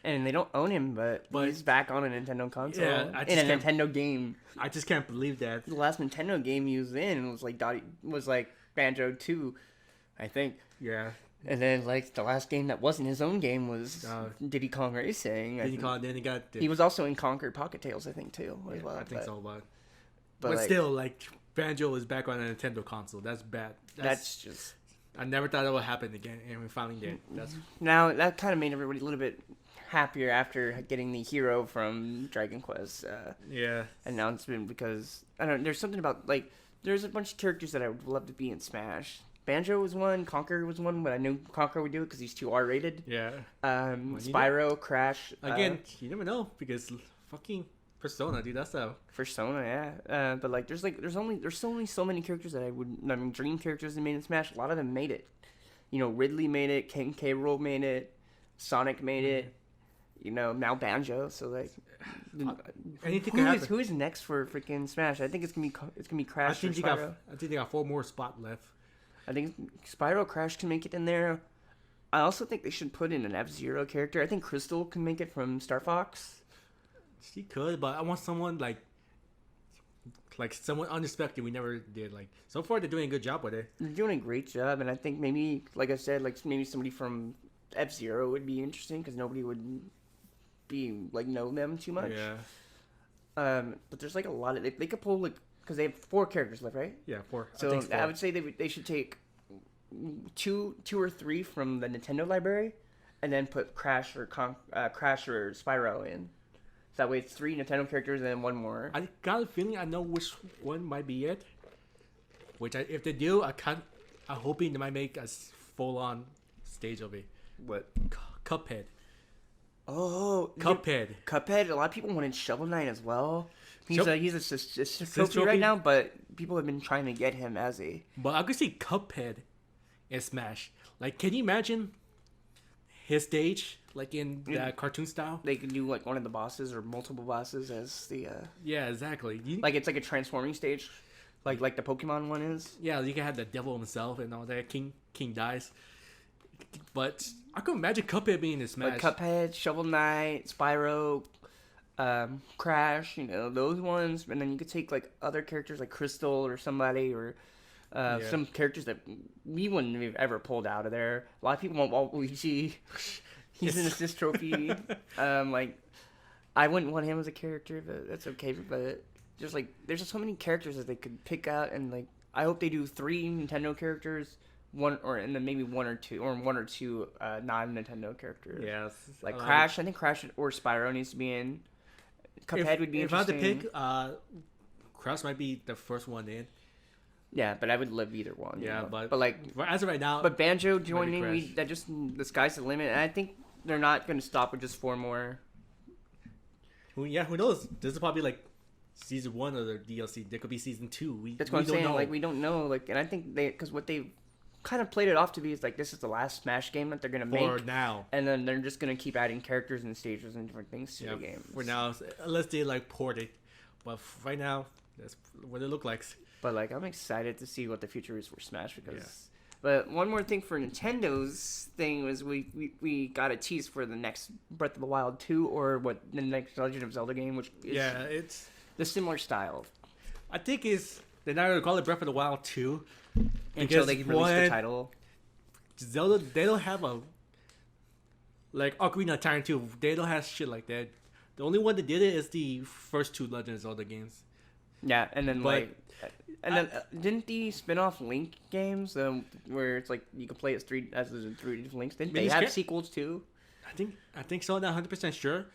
And they don't own him, but he's back on a Nintendo console in a Nintendo game. I just can't believe that. The last Nintendo game he was in was like Banjo 2, I think. Yeah. And then like the last game that wasn't his own game was Diddy Kong Racing. He was also in Conquer Pocket Tales, I think, too. As well. I think so, but still, like Banjo is back on a Nintendo console. That's bad. That's just. I never thought it would happen again, and we finally did. Now that kind of made everybody a little bit happier after getting the hero from Dragon Quest announcement, because I don't know, there's something about like there's a bunch of characters that I would love to be in Smash. Banjo was one, Conker was one, but I knew Conker would do it because he's too R-rated. Yeah. Spyro, Crash. Again, you never know because fucking Persona, dude. That's a Persona, yeah. But like, there's only so many characters that dream characters that made in Smash. A lot of them made it. You know, Ridley made it. King K. Rool made it. Sonic made it. You know, now Banjo. So like, who is next for freaking Smash? I think it's gonna be Crash. I think they got 4 more spots left. I think Spyro, Crash can make it in there. I also think they should put in an F-Zero character. I think Crystal can make it from Star Fox. She could, but I want someone like someone unexpected we never did. Like, so far they're doing a good job with it. They're doing a great job, and I think maybe, like I said, like maybe somebody from F-Zero would be interesting because nobody would be like know them too much. Yeah. But there's like a lot of they could pull like because they have 4 characters left, right? Yeah, 4. So I would say they should take two or 3 from the Nintendo library, and then put Crash or Spyro in. So that way it's 3 Nintendo characters and then 1 more. I got a feeling I know which one might be it. If they do, I'm hoping they might make a full-on stage of it. What? Cuphead. Oh, Cuphead. Cuphead. A lot of people wanted Shovel Knight as well. He's a trophy right now, but people have been trying to get him as a. But I could see Cuphead in Smash. Like, can you imagine his stage, like in the cartoon style? They could do like one of the bosses or multiple bosses as the. Yeah, exactly. Like it's like a transforming stage, like the Pokemon one is. Yeah, you can have the devil himself and all that. King dies. But I could imagine Cuphead being in Smash. Like Cuphead, Shovel Knight, Spyro, Crash, you know, those ones. And then you could take like other characters like Crystal or somebody or some characters that we wouldn't have ever pulled out of there. A lot of people want Waluigi. He's an assist trophy. Like, I wouldn't want him as a character, but that's okay. But just like, there's just so many characters that they could pick out, and like, I hope they do 3 Nintendo characters, and then maybe one or two non-Nintendo characters. Yes, like Crash. I think Crash or Spyro needs to be in. Cuphead would be interesting. If I had to pick, Crash might be the first one in. Yeah, but I would love either one. Yeah, you know? but like as of right now, but Banjo joining, the sky's the limit, and I think they're not going to stop with just 4 more. Yeah, who knows? This is probably like season 1 of the DLC. There could be season 2. That's what I'm saying. Like, we don't know. Like, and I think because what they kind of played it off to be is like, this is the last Smash game that they're going to make. For now. And then they're just going to keep adding characters and stages and different things to the game. For now, unless they like port it. But right now, that's what it looks like. But like, I'm excited to see what the future is for Smash because But one more thing for Nintendo's thing was we got a tease for the next Breath of the Wild 2 or what the next Legend of Zelda game, which is it's the similar style. I think they're not gonna call it Breath of the Wild 2 Until they release the title. Zelda, they don't have a like Ocarina of Time 2. They don't have shit like that. The only one that did it is the first 2 Legend of Zelda games. Yeah, and then didn't the spin-off Link games where it's like you can play as 3 different Links? Didn't they have sequels too? I think so. Not 100% sure,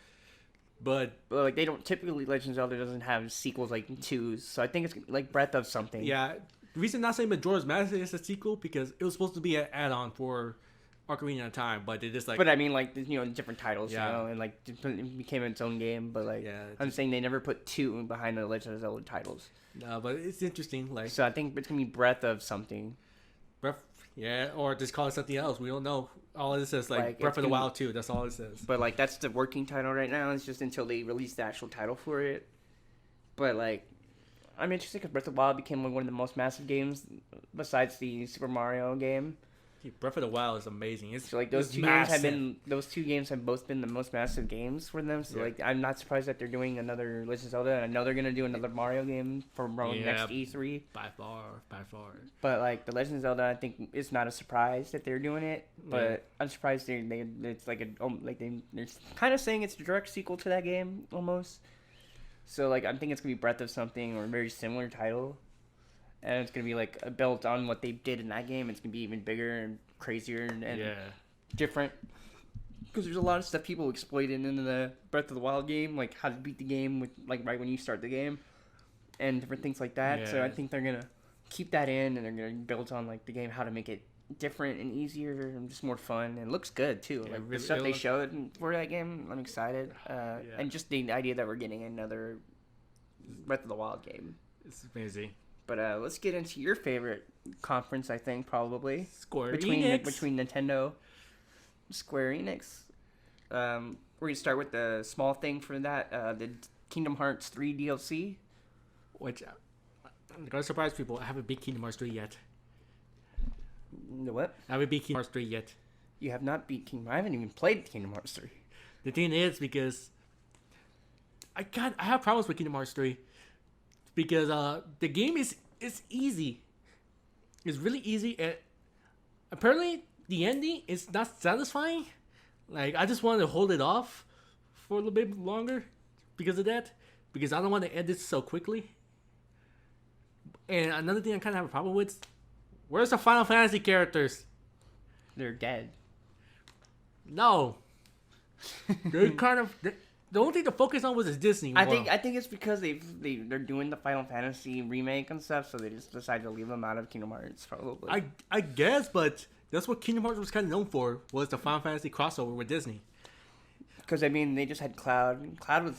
but like they don't typically Legend of Zelda doesn't have sequels like 2s, so I think it's like Breath of something. Yeah, the reason I'm not saying Majora's Mask is a sequel because it was supposed to be an add-on for Ocarina of Time, but it just like. But I mean, like different titles, and like it became its own game. But like, I'm saying they never put 2 behind the Legend of Zelda titles. No, but it's interesting. Like, so I think it's gonna be Breath of something. Or just call it something else. We don't know. All it says like Breath of the Wild 2. That's all it says. But like that's the working title right now. It's just until they release the actual title for it. But like, I'm interested because Breath of the Wild became one of the most massive games besides the Super Mario game. Breath of the Wild is amazing. It's so like those two games have both been the most massive games for them. So like I'm not surprised that they're doing another Legend of Zelda, and I know they're gonna do another Mario game for next E3. By far. But like the Legend of Zelda, I think it's not a surprise that they're doing it. But I'm surprised they're kind of saying it's a direct sequel to that game almost. So like I think it's gonna be Breath of something or a very similar title. And it's going to be like built on what they did in that game. It's going to be even bigger and crazier and different. Because there's a lot of stuff people exploited in the Breath of the Wild game, like how to beat the game with like right when you start the game, and different things like that. So I think they're going to keep that in, and they're going to build on like the game how to make it different and easier and just more fun. And it looks good too. Yeah, like really, the stuff they showed for that game, I'm excited. And just the idea that we're getting another Breath of the Wild game. It's amazing. But let's get into your favorite conference, I think, probably. Between Nintendo, Square Enix. We're going to start with the small thing for that, the Kingdom Hearts 3 DLC. Which, I'm going to surprise people, I haven't beat Kingdom Hearts 3 yet. The what? I haven't beat Kingdom Hearts 3 yet. You have not beat Kingdom Hearts? I haven't even played Kingdom Hearts 3. The thing is, because I have problems with Kingdom Hearts 3. Because the game is easy. It's really easy, and apparently the ending is not satisfying. Like I just wanted to hold it off for a little bit longer because of that. Because I don't want to end it so quickly. And another thing I kind of have a problem with: where's the Final Fantasy characters? They're dead. No, they're kind of. The only thing to focus on was Disney. I think it's because they're doing the Final Fantasy remake and stuff, so they just decided to leave them out of Kingdom Hearts probably. I guess, but that's what Kingdom Hearts was kind of known for, was the Final Fantasy crossover with Disney. Because I mean, they just had Cloud. Cloud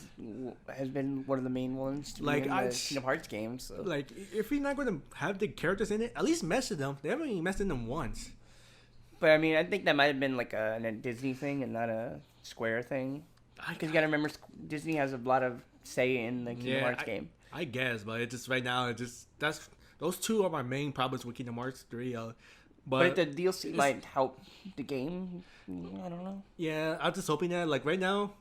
has been one of the main ones to be in the Kingdom Hearts games. So. Like, if you're not going to have the characters in it, at least mess with them. They haven't even messed in them once. But I mean, I think that might have been like a Disney thing and not a Square thing. Because you gotta remember, Disney has a lot of say in the Kingdom Hearts game. I guess, but it just right now, that's those two are my main problems with Kingdom Hearts 3. But the DLC might help the game. I don't know. Yeah, I'm just hoping that. Like right now,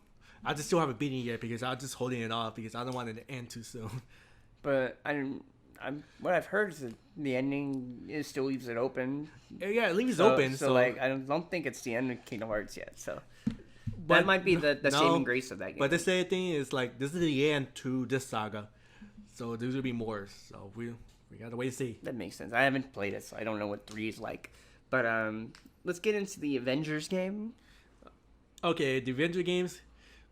I just still haven't beaten it yet because I'm just holding it off because I don't want it to end too soon. But what I've heard is that the ending still leaves it open. Yeah, it leaves it open. So like, I don't think it's the end of Kingdom Hearts yet. So. That might be the saving grace of that game. But the same thing is like this is the end to this saga, so there will be more. So we gotta wait and see. That makes sense. I haven't played it, so I don't know what 3 is like. But let's get into the Avengers game. Okay, the Avengers games.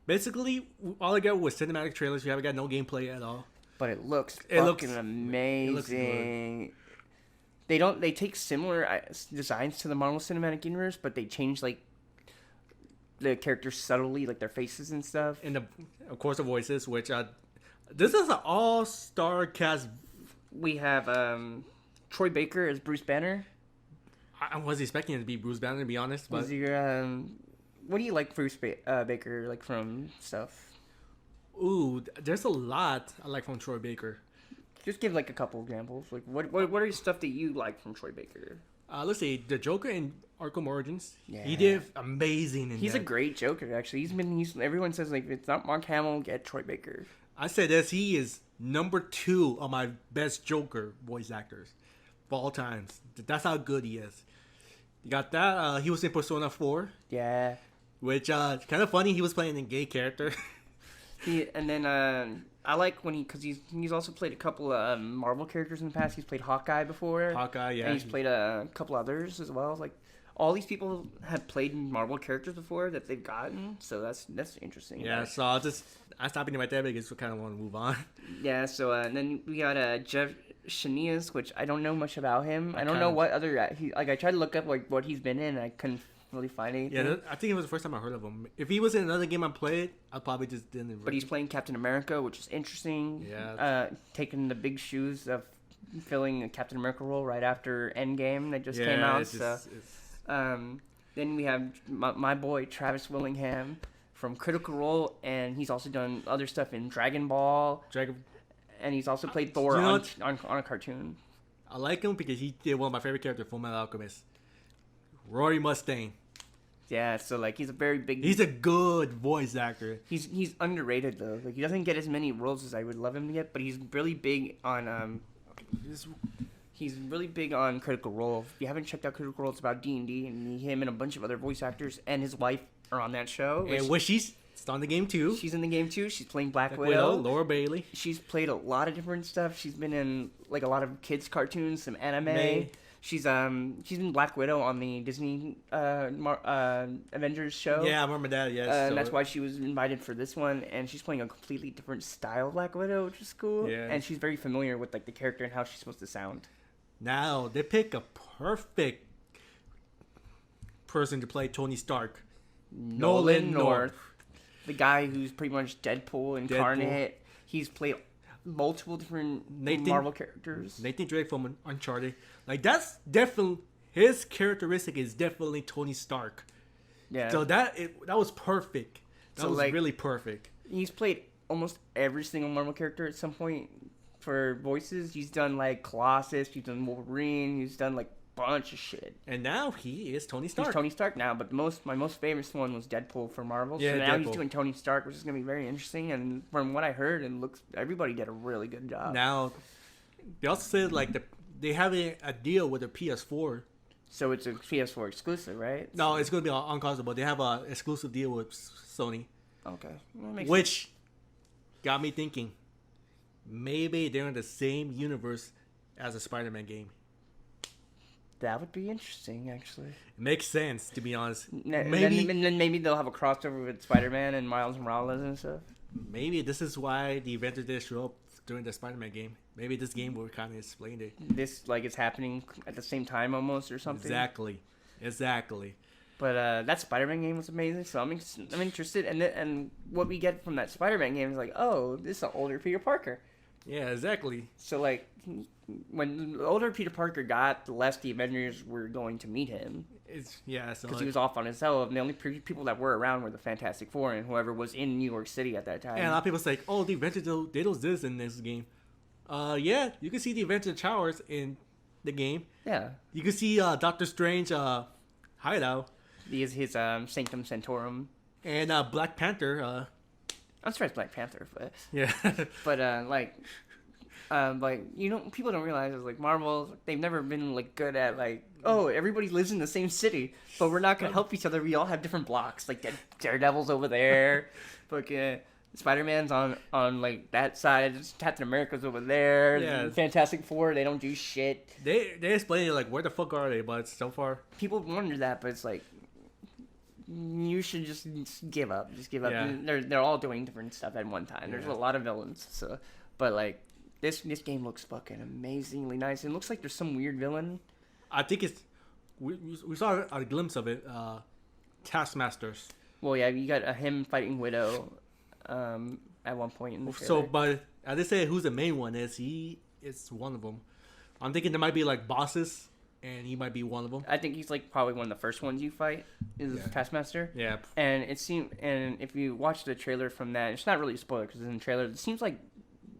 Basically, all I got was cinematic trailers. We haven't got no gameplay at all. But it looks amazing. It looks good. They take similar designs to the Marvel Cinematic Universe, but they change like the characters subtly, like their faces and stuff. And of course the voices, which this is an all-star cast. We have Troy Baker as Bruce Banner. I was expecting it to be Bruce Banner, to be honest. But what do you like Bruce Baker like from stuff? Ooh, there's a lot I like from Troy Baker. Just give like a couple examples. Like what are stuff that you like from Troy Baker? Let's see, the Joker in Arkham Origins. Yeah. He did amazing in He's that. a great Joker, actually. Everyone says, like, if it's not Mark Hamill, get Troy Baker. I said this. He is number 2 of my best Joker voice actors of all times. That's how good he is. You got that. He was in Persona 4. Yeah. Which, kind of funny. He was playing a gay character. I like when because he's also played a couple of Marvel characters in the past. He's played Hawkeye before. Hawkeye, yeah. And he's played a couple others as well. Like, all these people have played Marvel characters before that they've gotten. So that's interesting. Yeah, so I stopped it right there because we kind of want to move on. Yeah, so and then we got Jeff Shanias, which I don't know much about him. I don't know what other I tried to look up like what he's been in, and I couldn't really find anything. Yeah, I think it was the first time I heard of him. If he was in another game I played, I probably just didn't. But he's playing Captain America, which is interesting. Yeah. Taking the big shoes of filling a Captain America role right after Endgame that just came out. Then we have my boy Travis Willingham from Critical Role, and he's also done other stuff in Dragon Ball. And he's also played Thor on a cartoon. I like him because he did one of my favorite characters, Fullmetal Alchemist, Rory Mustang. Yeah, so like he's a very big. He's a good voice actor. He's underrated though. Like he doesn't get as many roles as I would love him to get, but he's really big on He's really big on Critical Role. If you haven't checked out Critical Role, it's about D&D, and him and a bunch of other voice actors and his wife are on that show. And she's on the game too. She's in the game too. She's playing Black Widow. Laura Bailey. She's played a lot of different stuff. She's been in like a lot of kids cartoons, some anime. She's been Black Widow on the Disney Avengers show. Yeah, I remember that. Yes, and that's why she was invited for this one. And she's playing a completely different style of Black Widow, which is cool. Yeah. And she's very familiar with like the character and how she's supposed to sound. Now they pick a perfect person to play Tony Stark. Nolan North. The guy who's pretty much Deadpool incarnate. He's played multiple different Marvel characters. Nathan Drake from Uncharted. Like that's definitely his characteristic is definitely Tony Stark. Yeah. So that was perfect. That was really perfect. He's played almost every single Marvel character at some point for voices. He's done like Colossus. He's done Wolverine. He's done like bunch of shit. And now he is Tony Stark. He's Tony Stark now, but my most famous one was Deadpool for Marvel. Yeah, so now Deadpool. He's doing Tony Stark, which is going to be very interesting. And from what I heard, everybody did a really good job. Now, they also said like they have a deal with the PS4. So it's a PS4 exclusive, right? No, it's going to be on console, but they have an exclusive deal with Sony. Okay. Which got me thinking, maybe they're in the same universe as a Spider-Man game. That would be interesting, actually. It makes sense, to be honest. Maybe then maybe they'll have a crossover with Spider-Man and Miles Morales and stuff. Maybe this is why the Avengers didn't show up during the Spider-Man game. Maybe this game will kind of explain it. This like it's happening at the same time almost or something. Exactly. But that Spider-Man game was amazing, so I'm interested. And what we get from that Spider-Man game is like, oh, this is an older Peter Parker. Yeah, exactly. So like, when the older Peter Parker got, the less the Avengers were going to meet him. Because he was off on his own. And the only people that were around were the Fantastic Four and whoever was in New York City at that time. And a lot of people say, oh, the Avengers they don't exist in this game. Yeah, you can see the Avengers Towers in the game. Yeah. You can see Doctor Strange hideout. His Sanctum Sanctorum. And Black Panther. I'm surprised Black Panther, but yeah. But people don't realize it's like Marvel. They've never been like good at like, oh, everybody lives in the same city, but we're not gonna help each other. We all have different blocks. Like Daredevil's over there, fucking Spider-Man's on like that side. Captain America's over there. Yeah. Fantastic Four, they don't do shit. They explain it like where the fuck are they? But so far people wonder that, but it's like. You should just give up. Just give up. Yeah. They're all doing different stuff at one time. There's a lot of villains. So, but like this game looks fucking amazingly nice. It looks like there's some weird villain. I think it's we saw a glimpse of it. Taskmasters. Well, yeah, you got him fighting Widow at one point in the trailer. So, but I did say who's the main one is. He is one of them. I'm thinking there might be like bosses. And he might be one of them. I think he's like probably one of the first ones you fight is Taskmaster. Yeah. And if you watch the trailer from that, it's not really a spoiler because in the trailer it seems like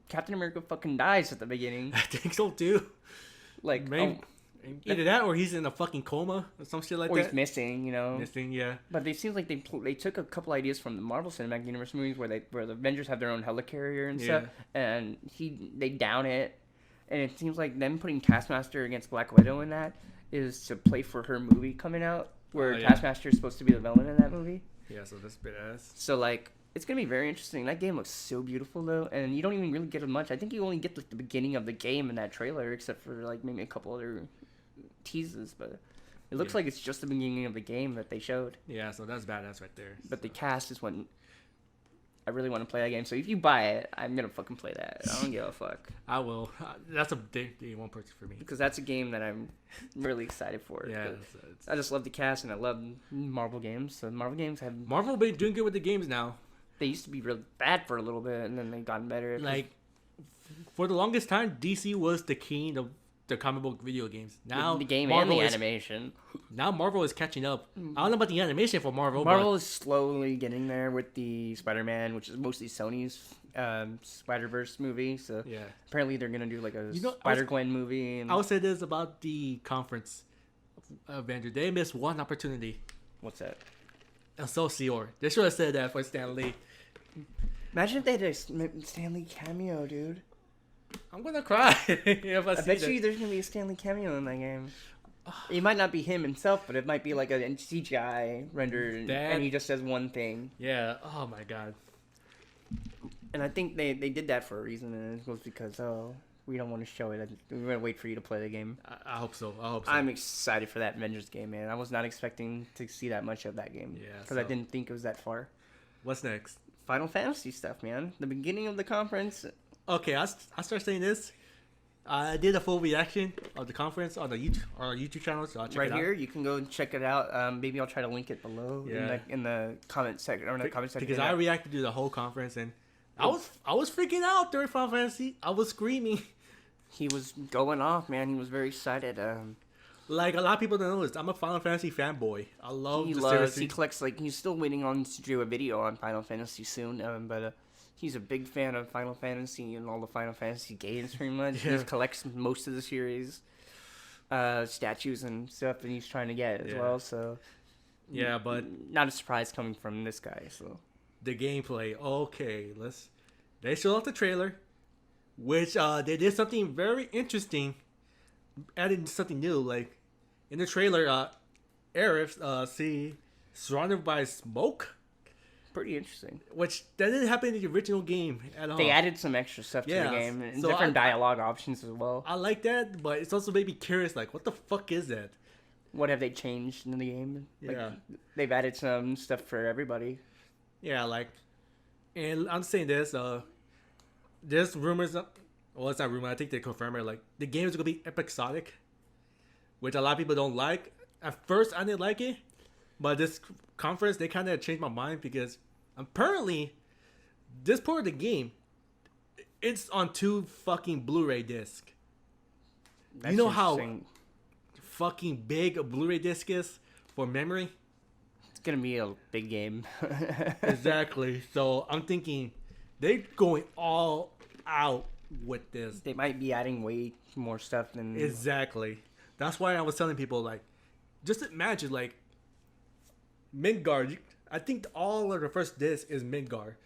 Captain America fucking dies at the beginning. I think so too. Like maybe Either that or he's in a fucking coma or some shit like Or that. he's missing, you know. Missing, yeah. But it seems like they took a couple ideas from the Marvel Cinematic Universe movies where the Avengers have their own helicarrier and stuff, and they down it, and it seems like them putting Taskmaster against Black Widow in that is to play for her movie coming out, where Taskmaster is supposed to be the villain in that movie. Yeah, so that's badass. So like, it's gonna be very interesting. That game looks so beautiful though, and you don't even really get much. I think you only get like the beginning of the game in that trailer, except for like maybe a couple other teases, but it looks like it's just the beginning of the game that they showed. Yeah, so that's badass right there. But the cast is what I really want to play that game. So if you buy it, I'm gonna fucking play that. I don't give a fuck. I will. That's a day one purchase for me. Because that's a game that I'm really excited for. Yeah, I just love the cast and I love Marvel games. So Marvel games have Marvel been doing good with the games now. They used to be really bad for a little bit, and then they gotten better. Like for the longest time, DC was the king of the comic book video games. Now the game Marvel and the animation. Now Marvel is catching up. I don't know about the animation for Marvel. Marvel is slowly getting there with the Spider-Man, which is mostly Sony's Spider-Verse movie. So yeah, apparently they're gonna do like a Spider-Gwen movie. And... I would say this about the conference Avengers. They missed one opportunity. What's that? Excelsior. They should have said that for Stan Lee. Imagine if they had a Stan Lee cameo, dude. I'm gonna cry if I bet you there's gonna be a Stan Lee cameo in that game. It might not be him himself, but it might be like a CGI rendered, and he just says one thing. Yeah. Oh my god. And I think they did that for a reason, and it was because we don't want to show it. We're gonna wait for you to play the game. I hope so. I'm excited for that Avengers game, man. I was not expecting to see that much of that game. Yeah. Because I didn't think it was that far. What's next? Final Fantasy stuff, man. The beginning of the conference. Okay, I start saying this. I did a full reaction of the conference on our YouTube channel, so I'll check it out. Right here, you can go and check it out. Maybe I'll try to link it below in the comment section or in the comment section. Because I reacted to the whole conference and I was freaking out during Final Fantasy. I was screaming. He was going off, man. He was very excited. Like a lot of people don't know this, I'm a Final Fantasy fanboy. I love the series. He collects he's still waiting on to do a video on Final Fantasy soon. But he's a big fan of Final Fantasy and all the Final Fantasy games, pretty much. Yeah. He collects most of the series, statues and stuff, and he's trying to get as well. So yeah, but not a surprise coming from this guy. So the gameplay, okay, they showed off the trailer, which they did something very interesting, added something new. Like in the trailer, Aerith surrounded by smoke. Pretty interesting. Which that didn't happen in the original game at all. They added some extra stuff to the game and different dialogue options as well. I like that, but it's also made me curious. Like, what the fuck is that? What have they changed in the game? They've added some stuff for everybody. Yeah, and I'm saying this. There's rumors. Well, it's not rumor. I think they confirmed it. Like, the game is gonna be episodic, which a lot of people don't like. At first, I didn't like it, but this conference they kind of changed my mind because apparently, this part of the game, it's on 2 fucking Blu-ray discs. You know how fucking big a Blu-ray disc is for memory? It's gonna be a big game. Exactly. So I'm thinking they're going all out with this. They might be adding way more stuff than exactly. That's why I was telling people just imagine Midgard. I think all of the first disc is Midgard,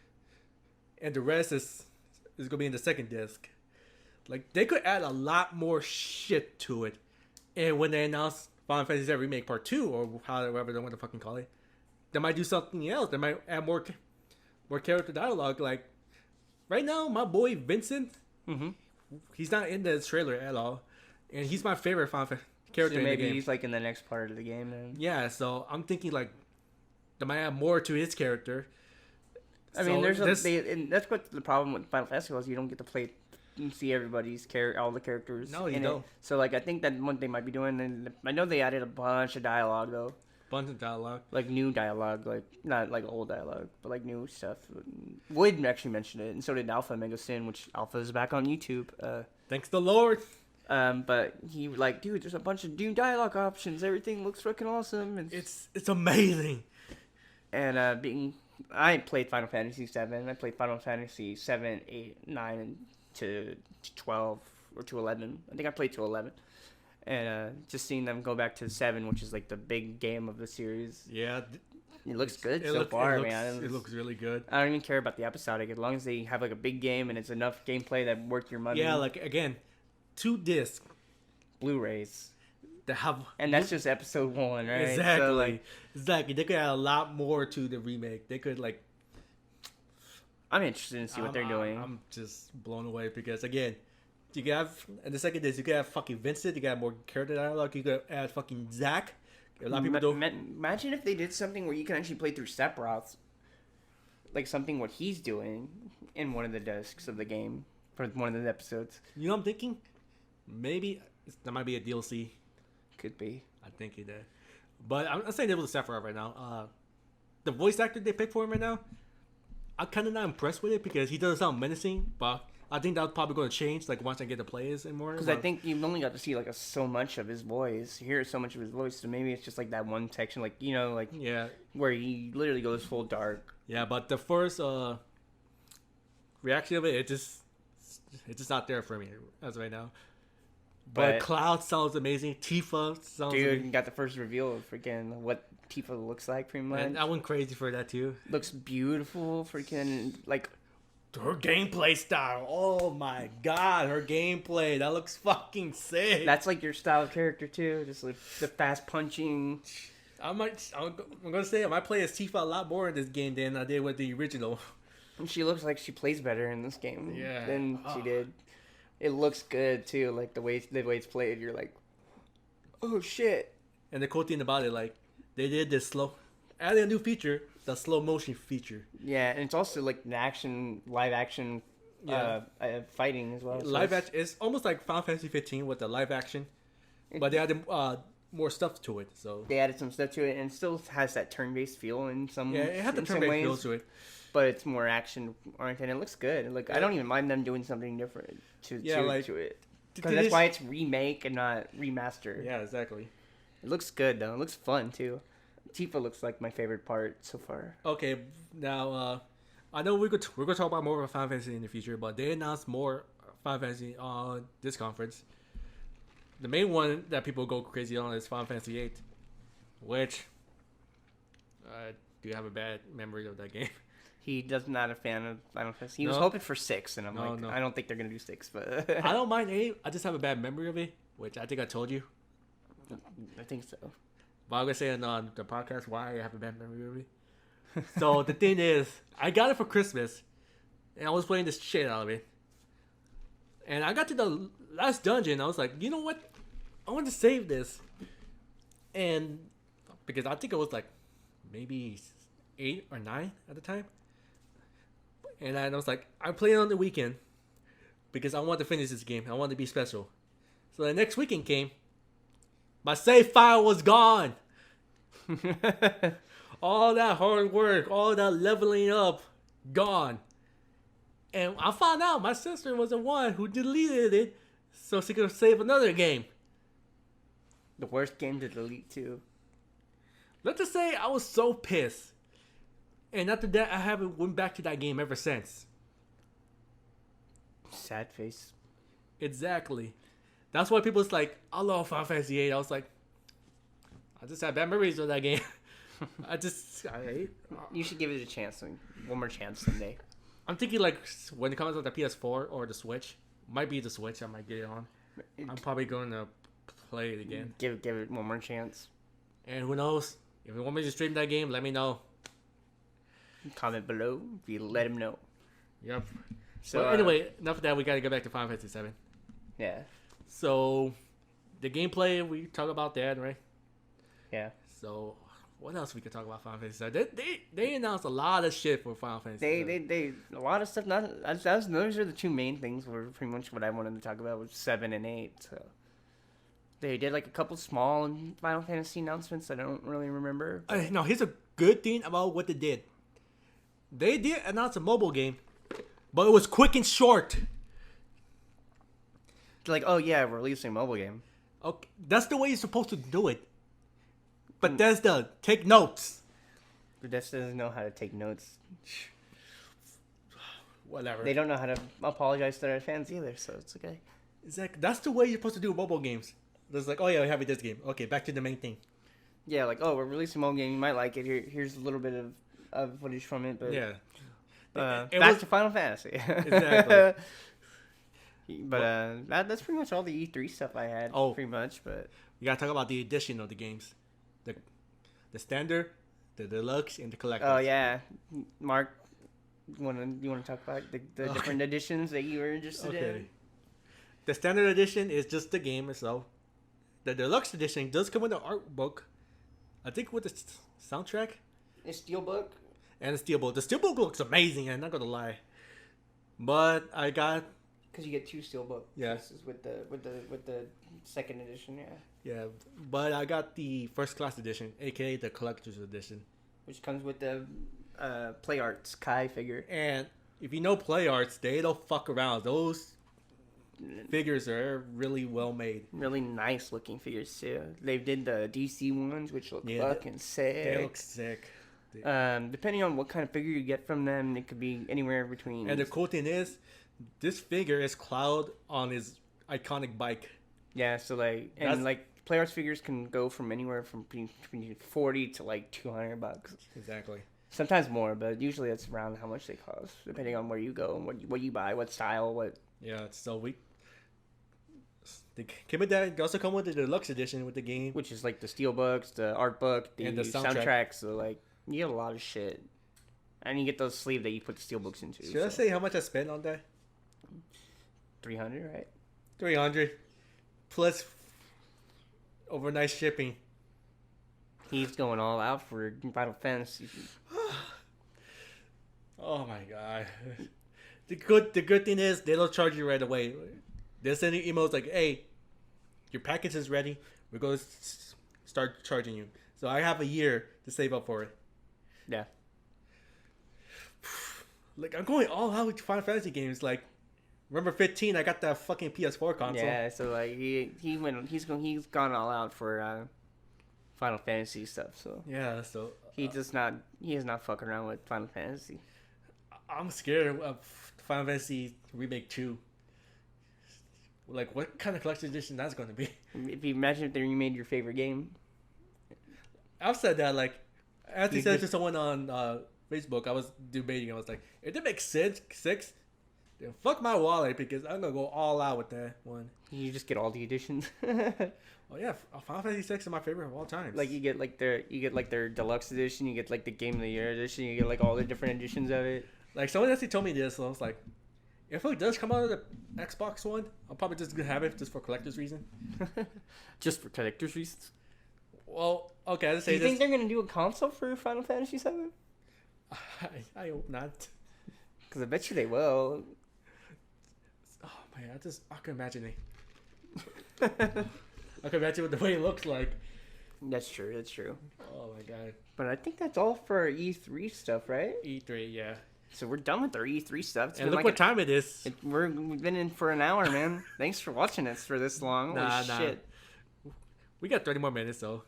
and the rest is gonna be in the second disc. They could add a lot more shit to it, and when they announce Final Fantasy VII Remake Part 2 or however they want to fucking call it, they might do something else. They might add more character dialogue. Like right now, my boy Vincent, he's not in the trailer at all, and he's my favorite Final Fantasy character. So maybe in the game. He's in the next part of the game then. Yeah, so I'm thinking they might add more to his character. I mean, and that's what the problem with Final Fantasy was. You don't get to play and see everybody's all the characters. No, you don't. It. So I think that what they might be doing, and I know they added a bunch of dialogue though. Bunch of dialogue. New dialogue, not old dialogue, but new stuff. Wood actually mentioned it, and so did Alpha Mega Sin, which Alpha is back on YouTube. Thanks the Lord. But he dude, there's a bunch of new dialogue options. Everything looks freaking awesome. And it's amazing. And I played Final Fantasy 7. I played Final Fantasy 7, 8, 9, and to 12 or to 11. I think I played to 11. and just seeing them go back to 7, which is like the big game of the series. Yeah, It looks good so far, man. It looks really good. I don't even care about the episodic as long as they have like a big game and it's enough gameplay that worth your money. Yeah, like again, 2 discs Blu-rays. that have, And that's just episode 1, right? exactly. So, like, Exactly. They could add a lot more to the remake. They could like. I'm interested in see what they're doing. I'm just blown away because again, you can have in the second disc you can have fucking Vincent. You can have more character dialogue. You could add fucking Zach. A lot of people don't. Imagine if they did something where you can actually play through Sephiroth, like something what he's doing in one of the discs of the game for one of the episodes. You know what I'm thinking? Maybe that might be a DLC. Could be. I think he did. But I'm saying it was Sephiroth right now. The voice actor they picked for him right now, I'm kind of not impressed with it because he doesn't sound menacing. But I think that's probably going to change like once I get to play this more. Because I think you've only got to see like so much of his voice. You hear so much of his voice, so maybe it's just like that one section, like yeah, where he literally goes full dark. yeah. But the first reaction of it, it's just not there for me as right now. But Cloud sounds amazing. Tifa sounds amazing. You got the first reveal of freaking what Tifa looks like, pretty much. And I went crazy for that too. Looks beautiful, freaking like her gameplay style. Oh my god, her gameplay. That looks fucking sick. That's like your style of character too, just like the fast punching. I'm gonna say I might play as Tifa a lot more in this game than I did with the original. And she looks like she plays better in this game than she Oh. did. It looks good too, like the way it's played. You're like, oh shit. And the cool thing about it, like they did this added a new feature, the slow motion feature. Yeah, and it's also like an live action fighting as well. So Live action is almost like Final Fantasy 15 with the live action, but they added more stuff to it. So they added some stuff to it, and it still has that turn-based feel in some. Yeah, it had the turn-based feel to it, but it's more action oriented. It looks good. Like I don't even mind them doing something different to it, because that's why it's remake and not remaster. Yeah, exactly. It looks good though. It looks fun too. Tifa looks like my favorite part so far. Okay, now I know we're gonna talk about more of Final Fantasy in the future, but they announced more Final Fantasy on this conference. The main one that people go crazy on is Final Fantasy 8, which do you have a bad memory of that game? He does not a fan of Final Fantasy. He was hoping for 6, and I'm I don't think they're gonna do 6, but I don't mind 8. I just have a bad memory of it, which I think I told you. I think so. But I'm gonna say on the podcast why I have a bad memory of it. So the thing is, I got it for Christmas, and I was playing this shit out of it. And I got to the last dungeon, I was like, you know what? I want to save this. And because I think it was like maybe 8 or 9 at the time. And I was like, I'm playing on the weekend because I want to finish this game. I want to be special. So the next weekend came. My save file was gone. All that hard work, all that leveling up, gone. And I found out my sister was the one who deleted it so she could save another game. The worst game to delete too. Let's just say I was so pissed. And after that, I haven't went back to that game ever since. Sad face. Exactly. That's why people's like, I love Final Fantasy 8. I was like, I just have bad memories of that game. You should give it a chance. One more chance someday. I'm thinking like when it comes on the PS4 or the Switch. Might be the Switch. I might get it on. I'm probably going to play it again. Give it one more chance. And who knows? If you want me to stream that game, let me know. Comment below if you let him know. Yep. So anyway, enough of that. We got to go back to Final Fantasy 7. Yeah. So the gameplay, we talk about that, right? Yeah. So what else we could talk about Final Fantasy 7? They announced a lot of shit for Final Fantasy 7. They a lot of stuff. Those are the two main things. Were pretty much what I wanted to talk about with 7 and 8. So they did like a couple small Final Fantasy announcements I don't really remember. No, here's a good thing about what they did. They did announce a mobile game, but it was quick and short. They're like, oh yeah, we're releasing a mobile game. Okay, that's the way you're supposed to do it. But that's take notes. Bethesda doesn't know how to take notes. Whatever. They don't know how to apologize to their fans either, so it's okay. Exactly. That's the way you're supposed to do mobile games. It's like, oh yeah, we have this game. Okay, back to the main thing. Yeah, like, oh, we're releasing a mobile game. You might like it. Here's a little bit of footage from it. But Yeah. back to Final Fantasy. Exactly. But that's pretty much all the E3 stuff I had. Oh. Pretty much. But You gotta talk about the edition of the games. The standard, the deluxe, and the collector. oh yeah, Mark, you wanna talk about the different editions that you were interested in? The standard edition is just the game itself. The deluxe edition does come with an art book. I think with the soundtrack. A steelbook. And the steelbook. The steelbook looks amazing. I'm not gonna lie. But I got. Because you get 2 steelbooks. Yeah. This is with the second edition. Yeah. Yeah, but I got the first class edition, aka the collector's edition, Which comes with the Play Arts Kai figure. and if you know Play Arts, they don't fuck around. Those figures are really well made. Really nice looking figures too. They did the DC ones, which look Yeah, fucking sick. They look sick. Depending on what kind of figure you get from them, it could be anywhere between. And the cool thing is, this figure is Cloud on his iconic bike. Yeah, so like Play Arts figures can go from anywhere from between 40 to like $200. Exactly. Sometimes more, but usually that's around how much they cost, depending on where you go and what you buy, what style, what. Yeah, so they came with that. They also come with the deluxe edition with the game. Which is like the steel books, the art book, the And the soundtrack. soundtrack. So like you get a lot of shit, and you get those sleeve that you put the steel books into. Should I say how much I spent on that? 300, right? 300 plus overnight shipping. He's going all out for Final Fantasy. Oh my god. The good thing is they don't charge you right away. They'll send you emails like, "Hey, your package is ready. We're going to start charging you." So I have a year to save up for it. Yeah. Like I'm going all out with Final Fantasy games. Like, remember 15? I got that fucking PS4 console. Yeah, so like he's gone all out for Final Fantasy stuff. So Yeah, so he is not fucking around with Final Fantasy. I'm scared of Final Fantasy Remake 2. Like, what kind of collection edition that's going to be? If you imagine if they remade your favorite game. I've said that, like, I actually said to someone on Facebook, I was debating, I was like, if they make six, then fuck my wallet, because I'm going to go all out with that one. You just get all the editions. Oh yeah, Final Fantasy 6 is my favorite of all time. Like you get their deluxe edition, you get like the Game of the Year edition, you get like all the different editions of it. Like, someone actually told me this, so I was like, if it does come out of the Xbox One, I'm probably just going to have it just for collector's reason. Just for collector's reasons. Well, okay, let's say Do you think they're gonna do a console for Final Fantasy VII? I hope not. Because I bet you they will. Oh man, I can imagine it. I can imagine what the way it looks like. That's true. That's true. Oh my god. But I think that's all for our E3 stuff, right? E3, yeah. So we're done with our E3 stuff. And look what time it is. We've been in for an hour, man. Thanks for watching us for this long. Holy shit. We got 30 more minutes though.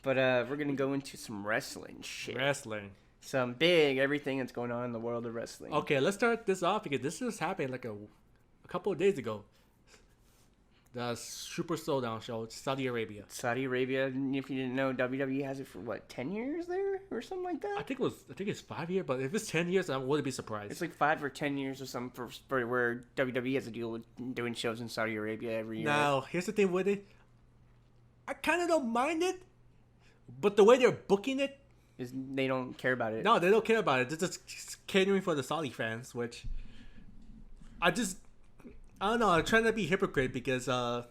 But we're gonna go into some wrestling shit. Wrestling. Some big everything that's going on in the world of wrestling. Okay, let's start this off because this just happened like a couple of days ago. The Super Showdown show, Saudi Arabia. Saudi Arabia. If you didn't know, WWE has it for what, 10 years there or something like that. I think it's 5 years, but if it's 10 years, I wouldn't be surprised. It's like 5 or 10 years or something for where WWE has to deal with doing shows in Saudi Arabia every year. Now, here's the thing with it. I kind of don't mind it, but the way they're booking it, is they don't care about it. No, they don't care about it. They're just catering for the Saudi fans, which I don't know. I'm trying to be hypocrite because I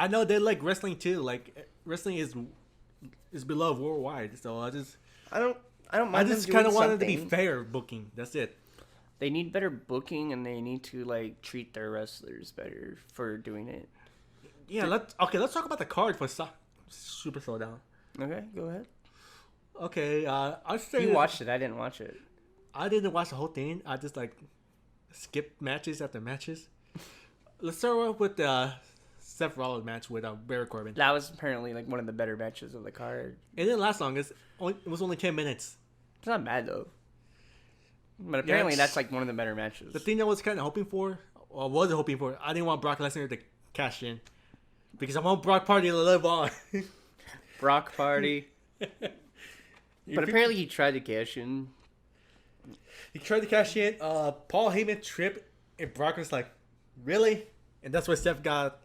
know they like wrestling too. Like, wrestling is beloved worldwide. So I don't mind. I just kind of wanted to be fair booking. That's it. They need better booking, and they need to like treat their wrestlers better for doing it. Yeah. Let's talk about the card for Super Showdown. Okay, go ahead. Okay. I'll say you watched it. I didn't watch it. I didn't watch the whole thing. I just like skipped matches after matches. Let's start off with the Seth Rollins match with Baron Corbin. That was apparently like one of the better matches of the card. It didn't last long. It was only 10 minutes. It's not bad though. But apparently that's like one of the better matches. The thing I was kind of hoping for, or wasn't hoping for, I didn't want Brock Lesnar to cash in. Because I want Brock Party to live on. Brock Party. But apparently he tried to cash in. He tried to cash in. Paul Heyman tripped, and Brock was like, "Really?" And that's why Steph got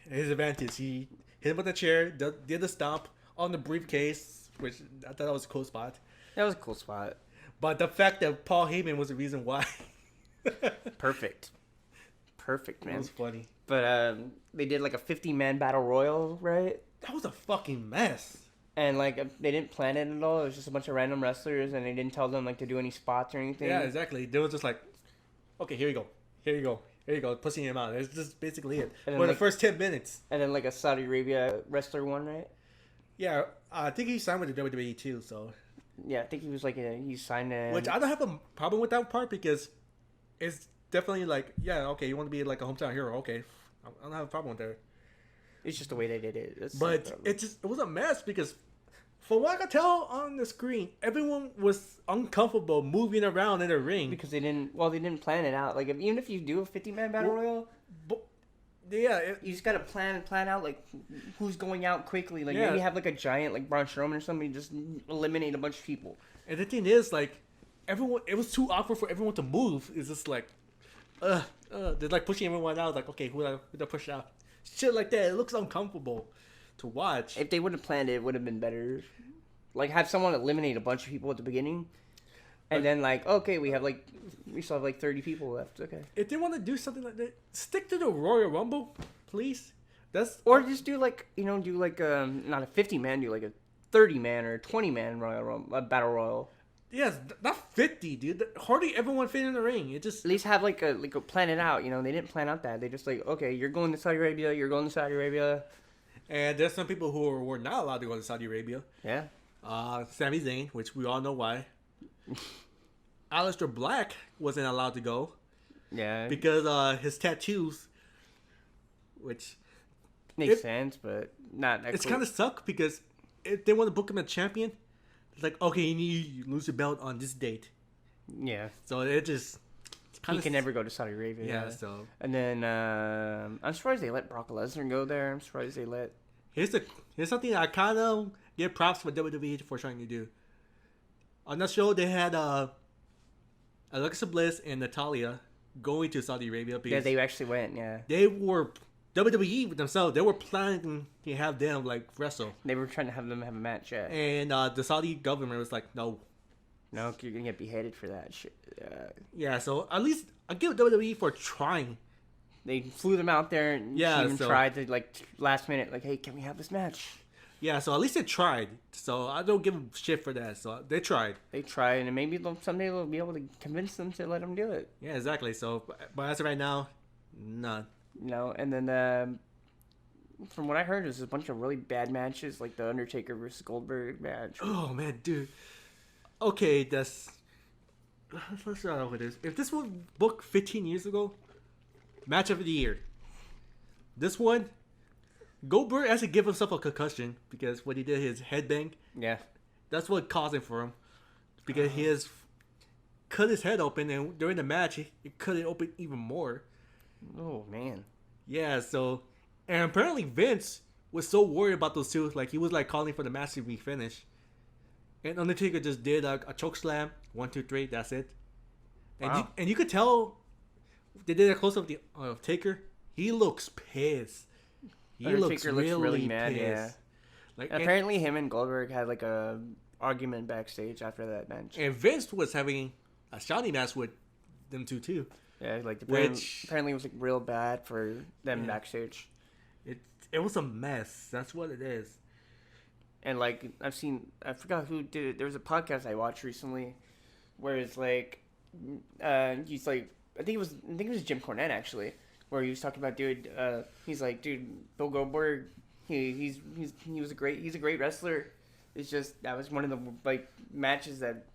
his advantage. He hit him with the chair, did the stomp on the briefcase, which I thought that was a cool spot. That was a cool spot. But the fact that Paul Heyman was the reason why. Perfect, man. That was funny. But they did like a 50-man battle royal, right? That was a fucking mess. And like they didn't plan it at all. It was just a bunch of random wrestlers, and they didn't tell them like to do any spots or anything. Yeah, exactly. They were just like, "Okay, here you go, pussing him out." It's just basically it. For like, the first 10 minutes. And then like a Saudi Arabia wrestler won, right? Yeah, I think he signed with the WWE too. So. Yeah, I think he was like he signed in. Which I don't have a problem with that part because it's definitely like, yeah, okay, you want to be like a hometown hero, okay, I don't have a problem with that. It's just the way they did it. But it was a mess because from what I could tell on the screen, everyone was uncomfortable moving around in the ring because they didn't plan it out. Like even if you do a 50-man battle royal, yeah, you just gotta plan out like who's going out quickly. Like maybe have like a giant like Braun Strowman or somebody just eliminate a bunch of people. And the thing is, like, everyone, it was too awkward for everyone to move. It's just like, they're like pushing everyone out. Like, okay, who do I push out? Shit like that. It looks uncomfortable to watch. If they would have planned it, it would have been better. Like have someone eliminate a bunch of people at the beginning, and then like, okay, we still have like 30 people left. Okay. If they want to do something like that, stick to the Royal Rumble, please. Or just do like not a 50-man, do like a 30-man or a 20-man Royal Rumble, battle royal. Yes, not 50, dude. Hardly everyone fit in the ring. It just at least have like a plan it out. They didn't plan out that. They just like, okay, you're going to Saudi Arabia. You're going to Saudi Arabia. And there's some people who were not allowed to go to Saudi Arabia. Yeah. Sami Zayn, which we all know why. Aleister Black wasn't allowed to go. Yeah. Because his tattoos, which makes sense, but not that it's kind of suck because if they want to book him as champion, it's like, okay, you need to lose your belt on this date. Yeah. So it just he can never go to Saudi Arabia. Yeah. So and then I'm surprised they let Brock Lesnar go there. I'm surprised they let. Here's something I kind of give props for WWE for trying to do. On that show, they had Alexa Bliss and Natalya going to Saudi Arabia. Because they actually went. Yeah. They were WWE themselves. They were planning to have them like wrestle. They were trying to have them have a match. Yeah. And the Saudi government was like, no, you're gonna get beheaded for that shit. Yeah. So at least I give WWE for trying. They flew them out there and even tried to like last minute, like, hey, can we have this match? Yeah, so at least they tried. So I don't give them shit for that. So they tried. They tried, and maybe someday they'll be able to convince them to let them do it. Yeah, exactly. So, but as of right now, none. No, and then from what I heard, there's a bunch of really bad matches, like the Undertaker versus Goldberg match. Oh man, dude. Okay, let's start off with this. If this was booked 15 years ago, match of the year. This one, Goldberg has to give himself a concussion because when he did his headbang, yeah, that's what caused it for him. Because he has cut his head open, and during the match, it cut it open even more. Oh man. Yeah. So, and apparently Vince was so worried about those two, like he was like calling for the match to be finished. And Undertaker just did a choke slam, 1, 2, 3. That's it. And wow. you could tell they did a close up of Taker. He looks pissed. He Undertaker looks really mad. pissed. Yeah. Like apparently, him and Goldberg had like a argument backstage after that match. And Vince was having a shouting match with them two too. Yeah, like apparently it was like real bad for them backstage. It was a mess. That's what it is. And like I forgot who did it. There was a podcast I watched recently, where it's like, he's like, I think it was Jim Cornette actually, where he was talking about he's like, dude, Bill Goldberg, he's a great wrestler. It's just that was one of the like matches that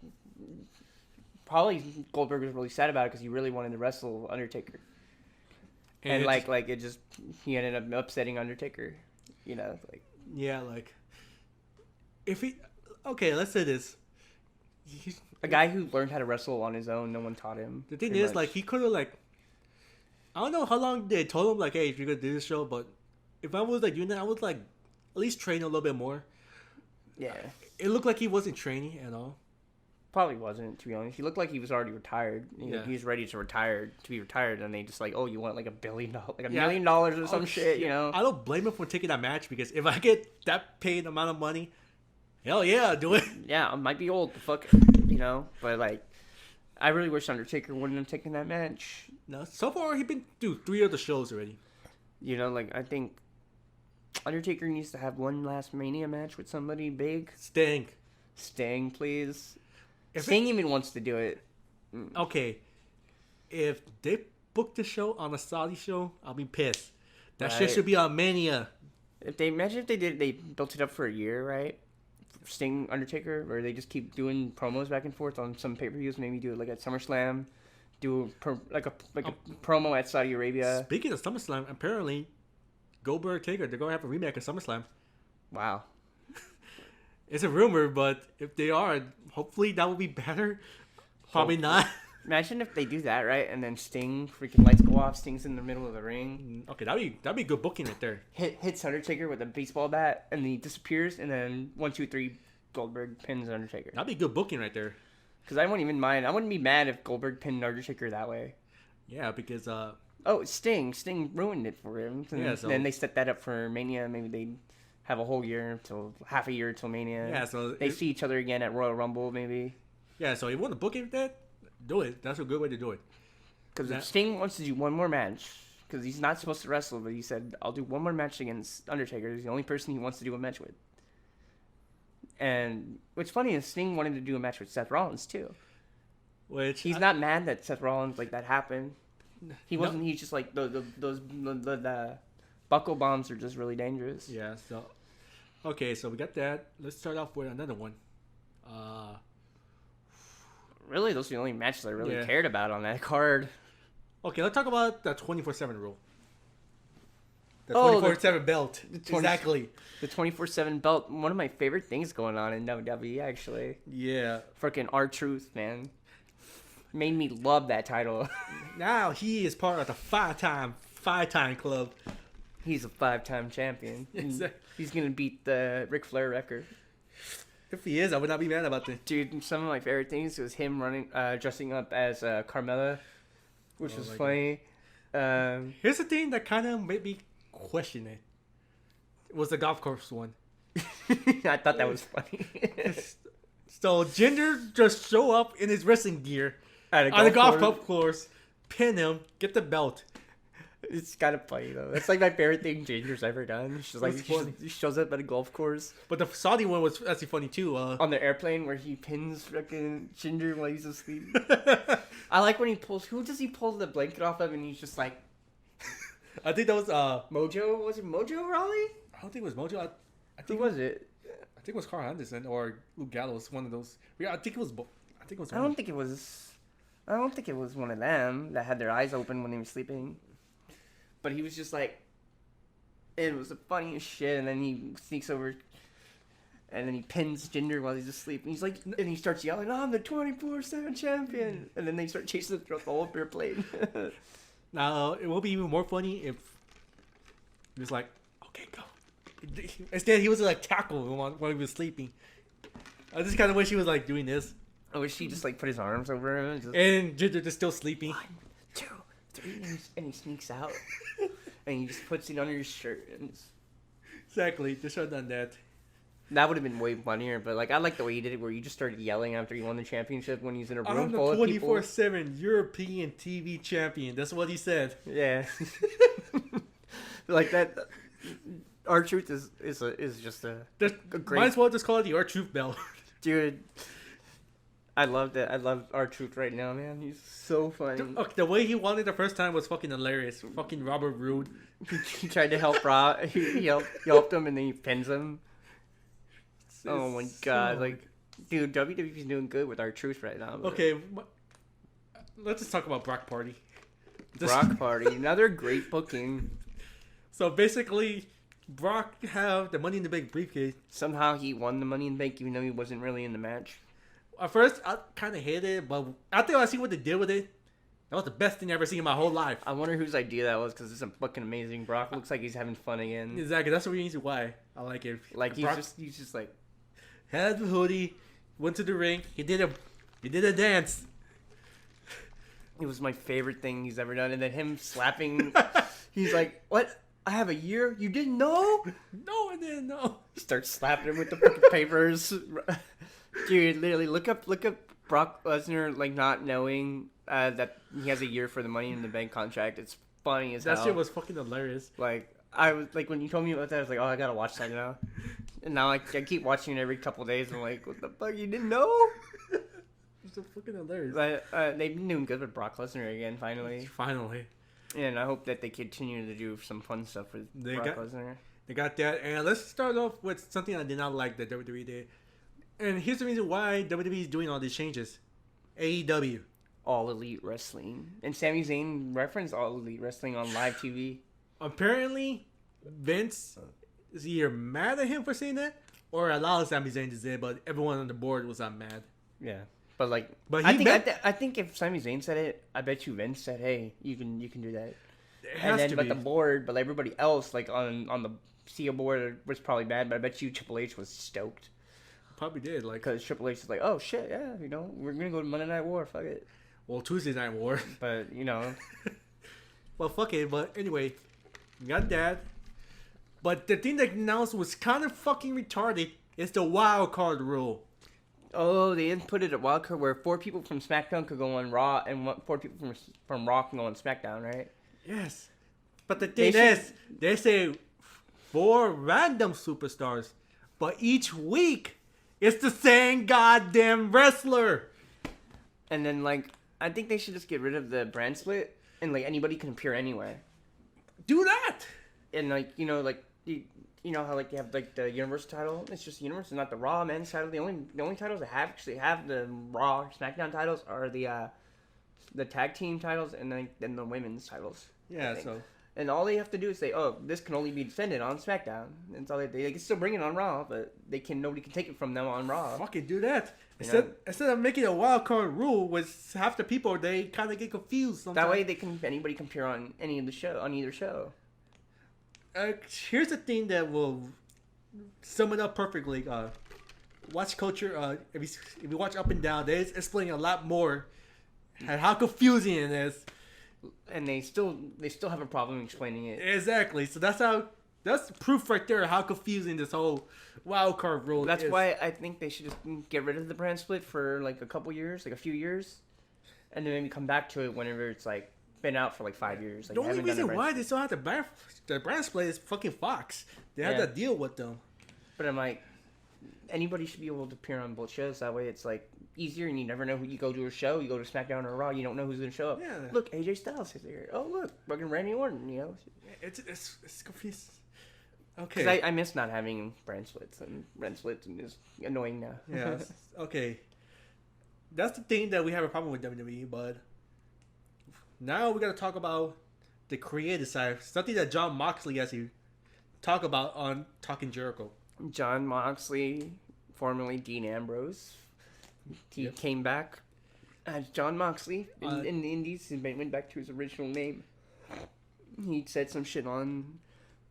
probably Goldberg was really sad about it because he really wanted to wrestle Undertaker. And like it just he ended up upsetting Undertaker, like. Yeah, like if let's say this. A guy who learned how to wrestle on his own, no one taught him. The thing is, like, he could have, like, I don't know how long they told him like, hey, if you're gonna do this show, but if I was like doing that, I would like at least train a little bit more. Yeah. It looked like he wasn't training at all. Probably wasn't, to be honest. He looked like he was already retired. He was ready to be retired, and they just like, oh, you want like $1 billion, like $1 million or some shit, you know? I don't blame him for taking that match because if I get that paid amount of money, hell yeah, do it. Yeah, I might be old, but fuck, you know? But like, I really wish Undertaker wouldn't have taken that match. No, so far he been through 3 of the shows already. You know, like I think Undertaker needs to have one last Mania match with somebody big. Sting, please. If Sting even wants to do it. Okay, if they book the show on a Saudi show, I'll be pissed. That shit should be on Mania. Imagine if they built it up for a year, right? Sting, Undertaker, or they just keep doing promos back and forth on some pay-per-views. Maybe do it like at SummerSlam, do a promo at Saudi Arabia. Speaking of SummerSlam, apparently Goldberg Taker, they're gonna have a remake of SummerSlam. Wow. It's a rumor, but if they are, hopefully that will be better. Probably not. Imagine if they do that, right? And then Sting, freaking lights go off, Sting's in the middle of the ring. Okay, that'd be good booking right there. Hits Undertaker with a baseball bat, and he disappears, and then 1, 2, 3, Goldberg pins Undertaker. That'd be good booking right there. Because I wouldn't even mind. I wouldn't be mad if Goldberg pinned Undertaker that way. Yeah, because Sting ruined it for him. And then they set that up for Mania. Maybe they have a whole year half a year till Mania. Yeah, so they see each other again at Royal Rumble, maybe. Yeah, so if you want to book it with that, do it. That's a good way to do it. Because if Sting wants to do one more match, because he's not supposed to wrestle, but he said, I'll do one more match against Undertaker. He's the only person he wants to do a match with. And what's funny is Sting wanted to do a match with Seth Rollins, too. He's not mad that Seth Rollins, like, that happened. He wasn't. He's just like, the buckle bombs are just really dangerous. Yeah, so... Okay, so we got that. Let's start off with another one. Really, those are the only matches I really cared about on that card. Okay, let's talk about the 24/7 rule. The 24/7 belt. Exactly. The 24/7 belt. One of my favorite things going on in WWE, actually. Yeah. Freaking R-Truth, man. Made me love that title. Now he is part of the five-time club. He's a 5-time champion. He's going to beat the Ric Flair record. If he is, I would not be mad about that. Dude, some of my favorite things was him dressing up as Carmella, which was funny. Here's the thing that kind of made me question it. It was the golf course one. I thought that was funny. So Jinder just show up in his wrestling gear on the golf course, pin him, get the belt. It's kind of funny though. That's like my favorite thing Jinder's ever done. She's like he shows up at a golf course. But the Saudi one was actually funny too. On the airplane where he pins freaking Jinder while he's asleep. I like when he pulls. Who does he pull the blanket off of? And he's just like. I think that was Mojo. Was it Mojo Rawley? I don't think it was Mojo. I think who was it? I think it was Carl Anderson or Luke Gallows. One of those. Yeah, I think it was. I don't think it was one of them that had their eyes open when they were sleeping. But he was just like, it was the funniest shit. And then he sneaks over, and then he pins Jinder while he's asleep. And he's like, and he starts yelling, "I'm the 24/7 champion!" And then they start chasing him throughout the whole airplane. Now it will be even more funny if he was like, "Okay, go." Instead, he was like tackle him while he was sleeping. I just kind of wish he was like doing this. I wish he just like put his arms over him and Jinder just still sleeping. 1, 2, 3, and he sneaks out, and he just puts it under his shirt. And exactly, just should have done that. That would have been way funnier, but like I like the way he did it, where he just started yelling after he won the championship when he's in a room full of people. I'm the 24/7 European TV champion. That's what he said. Yeah, like that. R-Truth is just a great. Might as well just call it the R-Truth belt, dude. I love that. I love R-Truth right now, man. He's so funny. The way he won it the first time was fucking hilarious. Fucking Robert Roode. He tried to help Rob. He helped him, and then he pins him. Oh my god! Like, dude, WWE's doing good with R-Truth right now. But... Okay, let's just talk about Brock Party. Brock Party, another great booking. So basically, Brock have the Money in the Bank briefcase. Somehow he won the Money in the Bank, even though he wasn't really in the match. At first, I kind of hated it, but after I see what they did with it, That was the best thing I've ever seen in my whole life. I wonder whose idea that was because it's fucking amazing. Brock looks like he's having fun again. Exactly. That's the reason why I like it. Like he's just like had the hoodie, went to the ring. He did a dance. It was my favorite thing he's ever done. And then him slapping, he's like, "What? I have a year? You didn't know?" No, I didn't know. He starts slapping him with the fucking papers. Dude, literally, look up Brock Lesnar like not knowing that he has a year for the Money in the Bank contract. It's funny as hell. That shit was fucking hilarious. Like I was like when you told me about that, I was like, oh, I gotta watch that now. And now I keep watching it every couple days. I'm like, what the fuck? You didn't know? It's so fucking hilarious. But they've been doing good with Brock Lesnar again, finally. Finally. And I hope that they continue to do some fun stuff with Brock Lesnar. They got that. And let's start off with something I did not like that WWE did. And here's the reason why WWE is doing all these changes. AEW. All Elite Wrestling. And Sami Zayn referenced All Elite Wrestling on live TV. Apparently, Vince is either mad at him for saying that or allowed Sami Zayn to say it, but everyone on the board was not mad. Yeah. But like, but I think if Sami Zayn said it, I bet you Vince said, "Hey, you can do that." But the board, but everybody else, like on the CEO board, was probably mad. But I bet you Triple H was stoked. Probably did, like, because Triple H is like, "Oh shit, yeah, we're gonna go to Monday Night War, fuck it." Well, Tuesday Night War, but well, fuck it. But anyway, got that. But the thing that announced was kind of fucking retarded. It's the wild card rule. Oh, they inputted a wild card where 4 people from SmackDown could go on Raw and 4 people from Raw can go on SmackDown, right? Yes. But the thing is, they say 4 random superstars, but each week it's the same goddamn wrestler. And then, like, I think they should just get rid of the brand split and, like, anybody can appear anywhere. Do that! And, like, you know how like you have like the Universal title? It's just Universal, it's not the Raw men's title. The only titles that have the Raw SmackDown titles are the tag team titles and then the women's titles. Yeah, so and all they have to do is say, oh, this can only be defended on SmackDown. And so they can still bring it on Raw, but nobody can take it from them on Raw. Fucking do that. Instead of making a wild card rule with half the people, they kind of get confused sometimes. That way anybody can appear on either show. Here's the thing that will sum it up perfectly. Watch culture. If you watch Up and Down, they explain a lot more and how confusing it is. And they still have a problem explaining it. Exactly. So that's proof right there how confusing this whole wild card rule is. That's why I think they should just get rid of the brand split for like a few years, and then maybe come back to it whenever it's like been out for like 5 years. Like, the only reason why they still have the brand split is fucking Fox. They have that deal with them. But I'm like, anybody should be able to appear on both shows. That way it's like easier and you never know who you go to a show. You go to SmackDown or Raw, you don't know who's going to show up. Yeah. Look, AJ Styles is here. Oh, look, fucking Randy Orton, It's confusing. Okay. Because I miss not having brand splits and is annoying now. Yeah. Okay. That's the thing that we have a problem with WWE, but now we got to talk about the creative side. Something that Jon Moxley has to talk about on Talking Jericho. Jon Moxley, formerly Dean Ambrose, he came back as Jon Moxley in the Indies. He went back to his original name. He said some shit on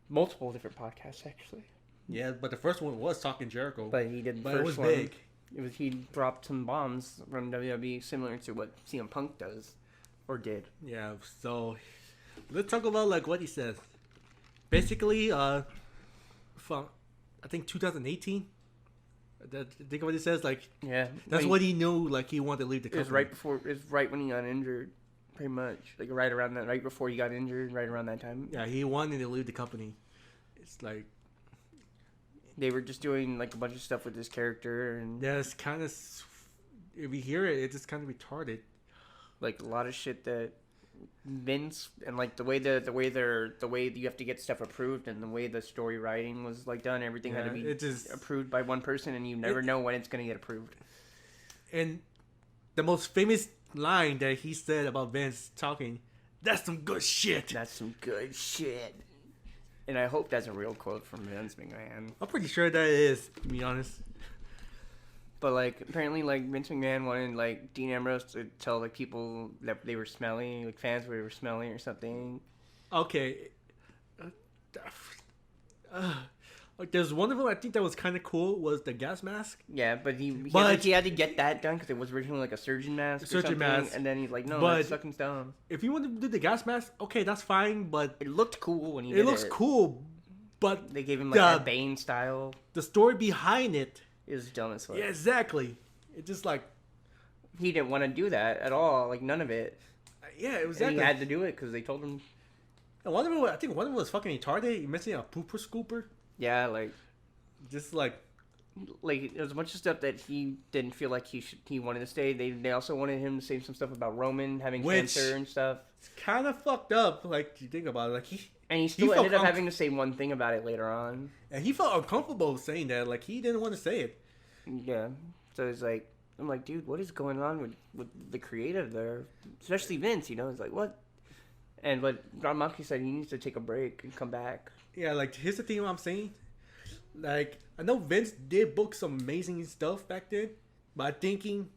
multiple different podcasts, actually. Yeah, but the first one was Talking Jericho. But he did the first it was one. big. He dropped some bombs from WWE similar to what CM Punk does. Or did. Yeah, so let's talk about like what he says. Basically, from I think 2018. Think of what he says. Like, yeah, that's what he knew. Like, he wanted to leave the company. It was right when he got injured, pretty much. Like right before he got injured, right around that time. Yeah, he wanted to leave the company. It's like they were just doing like a bunch of stuff with this character, and yeah, it's kind of. If you hear it, it's just kind of retarded. Like a lot of shit that Vince and like the way you have to get stuff approved and the way the story writing was like done, everything had to be approved by one person, and you never know when it's gonna get approved. And the most famous line that he said about Vince talking, "That's some good shit." That's some good shit. And I hope that's a real quote from Vince McMahon. I'm pretty sure that is, to be honest. But like apparently like Vince McMahon wanted like Dean Ambrose to tell like people that they were smelly, like fans were smelly or something. Okay. Like there's one of them I think that was kind of cool was the gas mask. Yeah, but he had to get that done because it was originally like a surgeon mask. Surgeon mask. And then he's like, no, But that's fucking dumb. if you want to do the gas mask, okay, that's fine. But It looked cool when he did it looks cool. But They gave him like that Bane style. the story behind it Is dumb as fuck. Yeah, exactly. It just like He didn't want to do that at all. Like none of it. yeah, it was And exactly. he had to do it because they told him. And one of them, I think one of them was fucking retarded. He missing a pooper scooper. Yeah, like Just like there's a bunch of stuff that he didn't feel like he wanted to say. They also wanted him to say some stuff about Roman having cancer and stuff. it's kind of fucked up. Like you think about it, like And he still felt ended up having to say one thing about it later on. and he felt uncomfortable saying that. Like he didn't want to say it. Yeah. So it's like, I'm like, dude, what is going on with the creative there? Especially Vince, you know? It's like, what? But Ron Monkey said he needs to take a break and come back. Yeah, like here's the thing I'm saying. Like I know Vince did book some amazing stuff back then, but I'm thinking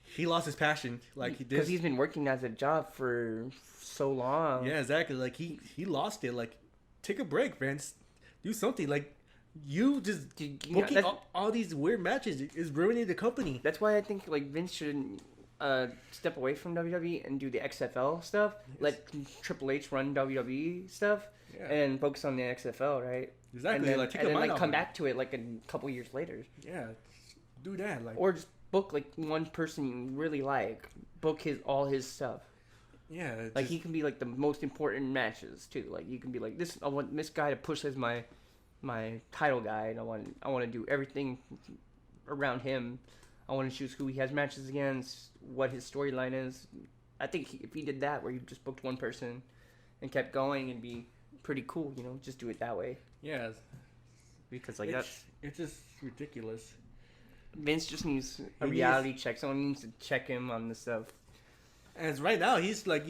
he lost his passion. Like he did Because he's been working as a job for so long. Yeah, exactly. Like he lost it. Like take a break, Vince. Do something. Like you just booking all these weird matches is ruining the company. That's why I think like Vince should step away from WWE and do the XFL stuff. Yes. Let Triple H run WWE stuff, Yeah. and focus on the XFL, right? Exactly. And then, like take and your then mind like off come it. back to it like a couple years later, Yeah, do that. Like or just book like one person you really like. Book all his stuff. yeah, Like he can be like the most important matches too. Like you can be like this. I want this guy to push as my title guy, and I want to do everything around him. I want to choose who he has matches against, what his storyline is. I think if he did that, where you just booked one person and kept going, it'd be pretty cool. You know, just do it that way. yeah. Because like It's just ridiculous. Vince just needs a He reality check. Someone needs to check him on this stuff. And right now he's like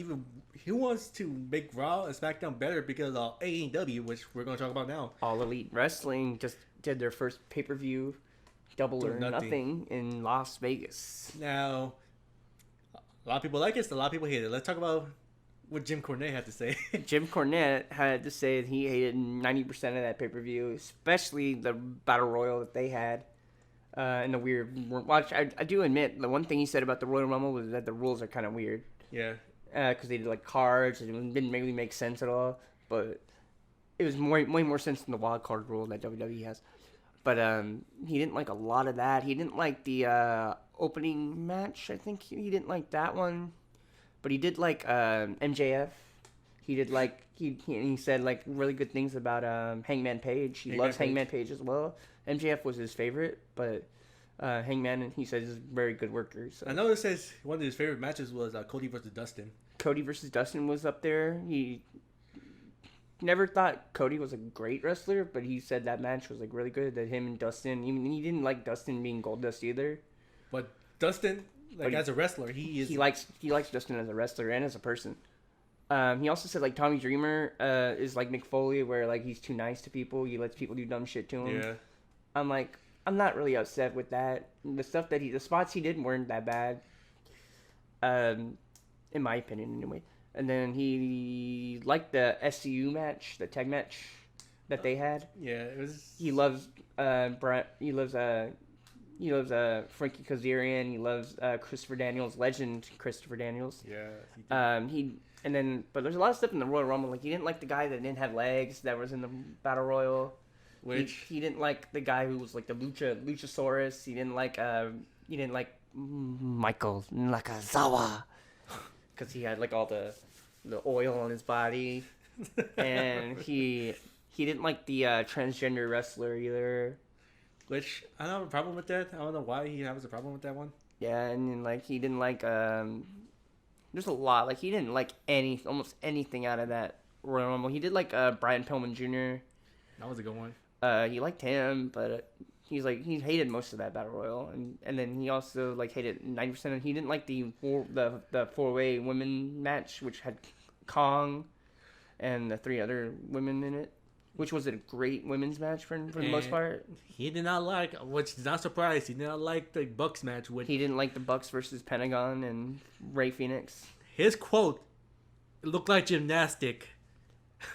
he wants to make Raw and SmackDown better because of AEW, which we're gonna talk about now. All Elite Wrestling just did their first pay-per-view, Double or Nothing in Las Vegas. Now, a lot of people like it, a lot of people hate it. Let's talk about what Jim Cornette had to say. Jim Cornette had to say that he hated 90% of that pay-per-view, especially the Battle Royal that they had. And the weird watch. I do admit the one thing he said about the Royal Rumble was that the rules are kind of weird. Yeah. Because they did like cards and it didn't really make sense at all. But it was way more sense than the wild card rule that WWE has. But he didn't like a lot of that. He didn't like the opening match. I think he didn't like that one. But he did like MJF. He did like he said like really good things about Hangman Page. He loves Hangman Page as well. MJF was his favorite, but Hangman, he says, is a very good worker. So. I know it says one of his favorite matches was Cody versus Dustin. Cody versus Dustin was up there. He never thought Cody was a great wrestler, but he said that match was like really good. That him and Dustin, even he didn't like Dustin being Goldust either. But Dustin, as a wrestler, he likes Dustin as a wrestler and as a person. He also said like Tommy Dreamer is like Mick Foley, where like he's too nice to people. He lets people do dumb shit to him. Yeah. I'm like, I'm not really upset with that. The spots he did weren't that bad. In my opinion, anyway. And then he liked the SCU match, the tag match that they had. Yeah, it was. He loves He loves Frankie Kazarian. He loves Christopher Daniels, legend Christopher Daniels. Yeah. But there's a lot of stuff in the Royal Rumble. Like he didn't like the guy that didn't have legs that was in the Battle Royal. Which he didn't like the guy who was like the Luchasaurus. He didn't like Michael Nakazawa because he had like all the oil on his body, and he didn't like the transgender wrestler either. Which I don't have a problem with that. I don't know why he has a problem with that one. Yeah, and then, like he didn't like there's a lot like he didn't like almost anything out of that Royal Rumble. He did like Brian Pillman Jr. That was a good one. He liked him, but he hated most of that Battle Royal, and then he also like hated 90%. He didn't like the 4-way women match, which had Kong and the 3 other women in it. which was a great women's match for the most part. He did not like, which is not surprised. He did not like the Bucks match. He didn't like the Bucks versus Pentagon and Ray Phoenix. His quote, "It looked like gymnastic,"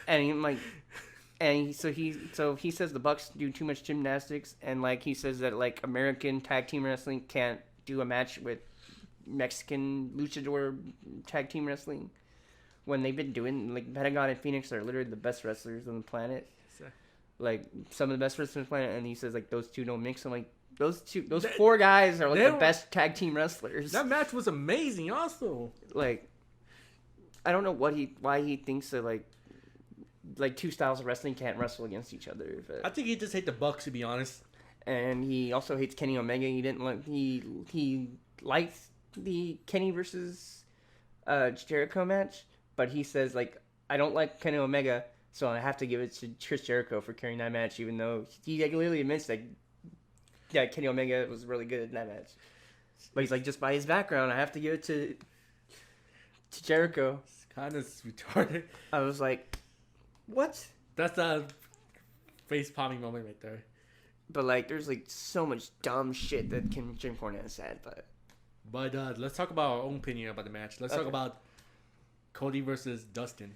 so he says the Bucks do too much gymnastics, and like he says that like American tag team wrestling can't do a match with Mexican luchador tag team wrestling. When they've been doing, like, Pentagon and Phoenix are literally the best wrestlers on the planet. Like, some of the best wrestlers on the planet, and he says, like, those two don't mix. I'm like, those four guys are, like, the best tag team wrestlers. That match was amazing, also. Like, I don't know why he thinks that, like, two styles of wrestling can't wrestle against each other. But... I think he just hates the Bucks, to be honest. And he also hates Kenny Omega. He liked the Kenny versus Jericho match. But he says, like, I don't like Kenny Omega, so I have to give it to Chris Jericho for carrying that match, even though he literally admits that Kenny Omega was really good in that match. But he's like, just by his background, I have to give it to Jericho. It's kind of retarded. I was like, what? That's a face-palming moment right there. But, like, there's, like, so much dumb shit that Jim Cornette said, But let's talk about our own opinion about the match. Let's talk about Cody versus Dustin.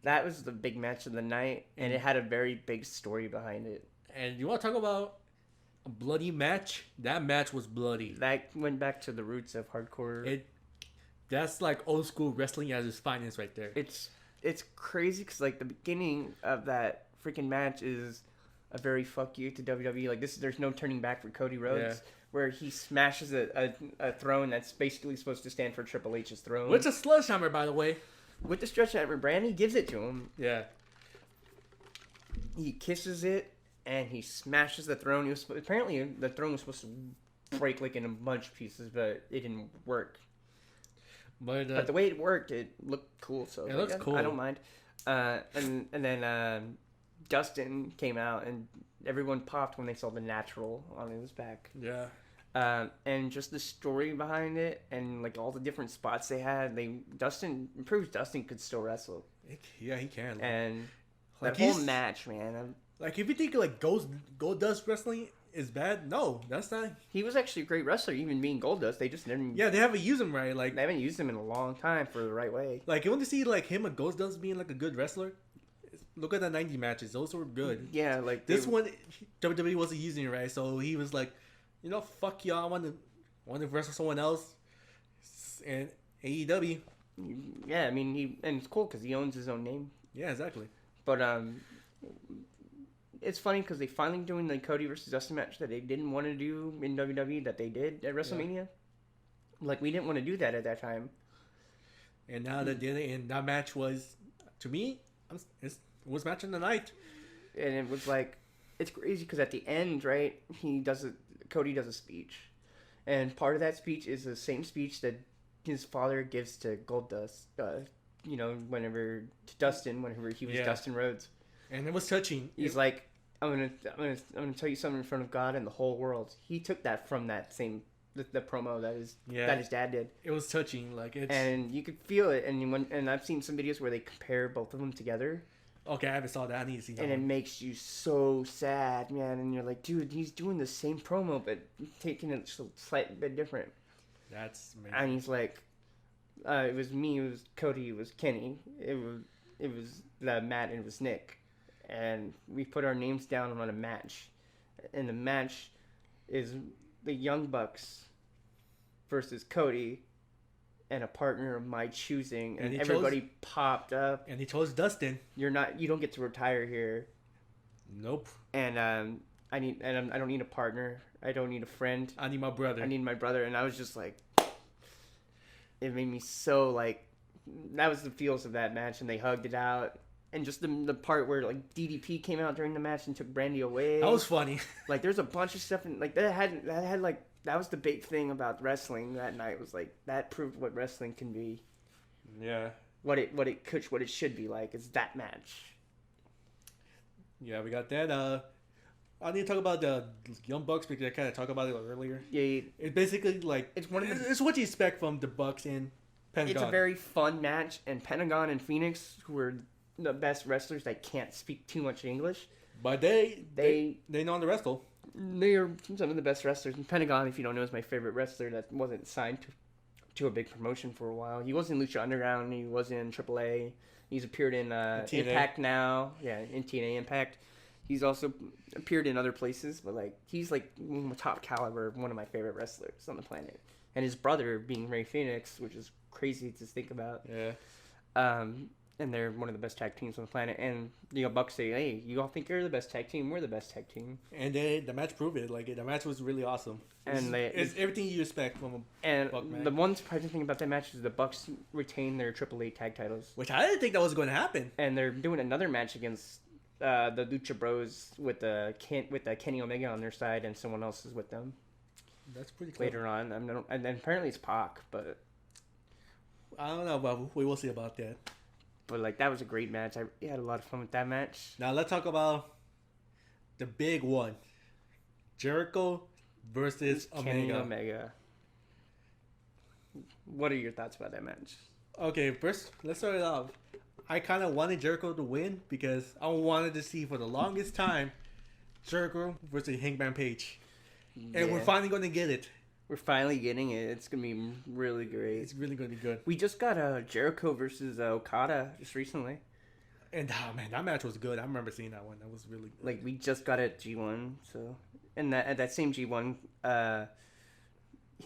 That was the big match of the night, and it had a very big story behind it. And you want to talk about a bloody match? That match was bloody. That went back to the roots of hardcore. That's like old school wrestling at its finest right there. It's crazy because, like, the beginning of that freaking match is a very fuck you to WWE. Like, there's no turning back for Cody Rhodes. Yeah. Where he smashes a throne that's basically supposed to stand for Triple H's throne. With a sledgehammer, by the way. With the sledgehammer, Brandy gives it to him. Yeah. He kisses it, and he smashes the throne. Apparently, the throne was supposed to break, like, in a bunch of pieces, but it didn't work. But the way it worked, it looked cool. So it looks cool. I don't mind. And then Dustin came out, and everyone popped when they saw the natural on his back. Yeah. And just the story behind it, and like all the different spots they had, Dustin proves Dustin could still wrestle. Yeah, he can. And like that whole match, man. Like if you think like Goldust wrestling is bad, no, that's not. He was actually a great wrestler, even being Goldust. They just didn't. Yeah, they haven't used him right. Like they haven't used him in a long time for the right way. Like you want to see like him and Goldust being like a good wrestler. Look at the 90 matches; those were good. Yeah, like this one, WWE wasn't using it right, so he was like, you know, fuck y'all. I want to wrestle someone else, and AEW. Yeah, I mean, and it's cool because he owns his own name. Yeah, exactly. But it's funny because they finally doing the Cody versus Dustin match that they didn't want to do in WWE that they did at WrestleMania. Yeah. Like we didn't want to do that at that time. And now they did it, and that match was, to me, it was match of the night. And it was like, it's crazy because at the end, right, Cody does a speech. And part of that speech is the same speech that his father gives to Goldust, whenever he was Dustin Rhodes. And it was touching. He's like, I'm gonna tell you something in front of God and the whole world. He took that from that same the promo that his dad did. It was touching, and you could feel it. And I've seen some videos where they compare both of them together. Okay, I haven't saw that. I need to see that. And it makes you so sad, man. And you're like, dude, he's doing the same promo, but taking it a slight bit different. That's amazing. And he's like, it was me, it was Cody, it was Kenny, it was Matt, and it was Nick. And we put our names down on a match. And the match is the Young Bucks versus Cody and a partner of my choosing, and everybody popped up. And he chose Dustin. You don't get to retire here. Nope. And I don't need a partner. I don't need a friend. I need my brother. And I was just like, it made me so like, that was the feels of that match, and they hugged it out. And just the part where like DDP came out during the match and took Brandy away. That was funny. Like there's a bunch of stuff like that was the big thing about wrestling that night, was like that proved what wrestling can be. Yeah. What it should be like is that match. Yeah, we got that. I need to talk about the Young Bucks because I kind of talked about it earlier. Yeah. It's basically like it's what you expect from the Bucks and Pentagon. It's a very fun match, and Pentagon and Phoenix, who are the best wrestlers that can't speak too much English. But they know how to wrestle. They are some of the best wrestlers. And Pentagon, if you don't know, is my favorite wrestler that wasn't signed to a big promotion for a while. He was in Lucha Underground. He was in AAA. He's appeared in Impact now. Yeah, in TNA Impact. He's also appeared in other places, but like he's like top caliber, one of my favorite wrestlers on the planet. And his brother being Ray Phoenix, which is crazy to think about. Yeah. And they're one of the best tag teams on the planet. And Bucks say, "Hey, you all think you're the best tag team? We're the best tag team." And the match proved it. Like the match was really awesome. It's everything you expect from a Buck match. The one surprising thing about that match is the Bucks retain their AAA tag titles, which I didn't think that was going to happen. And they're doing another match against the Lucha Bros with the Kenny Omega on their side, and someone else is with them. That's pretty cool. Later on, and then apparently it's Pac, but I don't know, but we will see about that. But like that was a great match. I had a lot of fun with that match. Now let's talk about the big one: Jericho versus Kenny Omega. What are your thoughts about that match? Okay, first let's start it off. I kind of wanted Jericho to win because I wanted to see for the longest time Jericho versus Hangman Page, and we're finally going to get it. We're finally getting it. It's going to be really great. It's really going to be good. We just got Jericho versus Okada just recently. And, man, that match was good. I remember seeing that one. That was really good. Like, we just got it at G1. So, and at that same G1, Hideo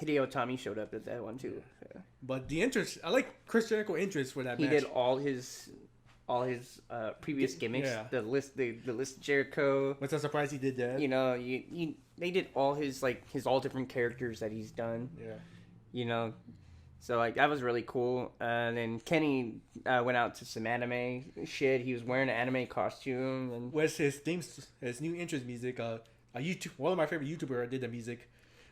Itami showed up at that one, too. So. But the interest, I like Chris Jericho's interest for that match. He did all his previous gimmicks. Yeah. The list Jericho. What's a surprise he did that? They did all his all different characters that he's done. Yeah. So like that was really cool. And then Kenny went out to some anime shit. He was wearing an anime costume and with his new interest music. One of my favorite YouTubers did the music,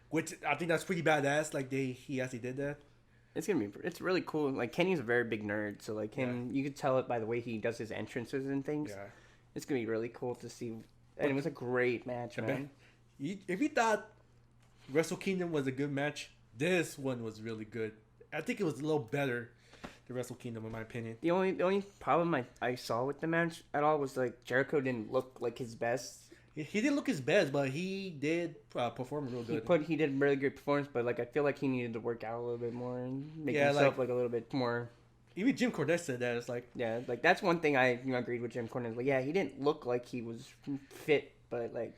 which I think that's pretty badass. Like he actually did that. It's really cool. Like Kenny's a very big nerd, so like him, you could tell it by the way he does his entrances and things. Yeah. It's gonna be really cool to see, and it was a great match, man. If you thought Wrestle Kingdom was a good match, this one was really good. I think it was a little better than Wrestle Kingdom, in my opinion. The only problem I saw with the match at all was like Jericho didn't look like his best. He didn't look his best, but he did perform real good. He did really good performance, but like I feel like he needed to work out a little bit more and make himself like a little bit more. Even Jim Cornette said that. It's like like that's one thing I agreed with Jim Cornette. Like he didn't look like he was fit, but like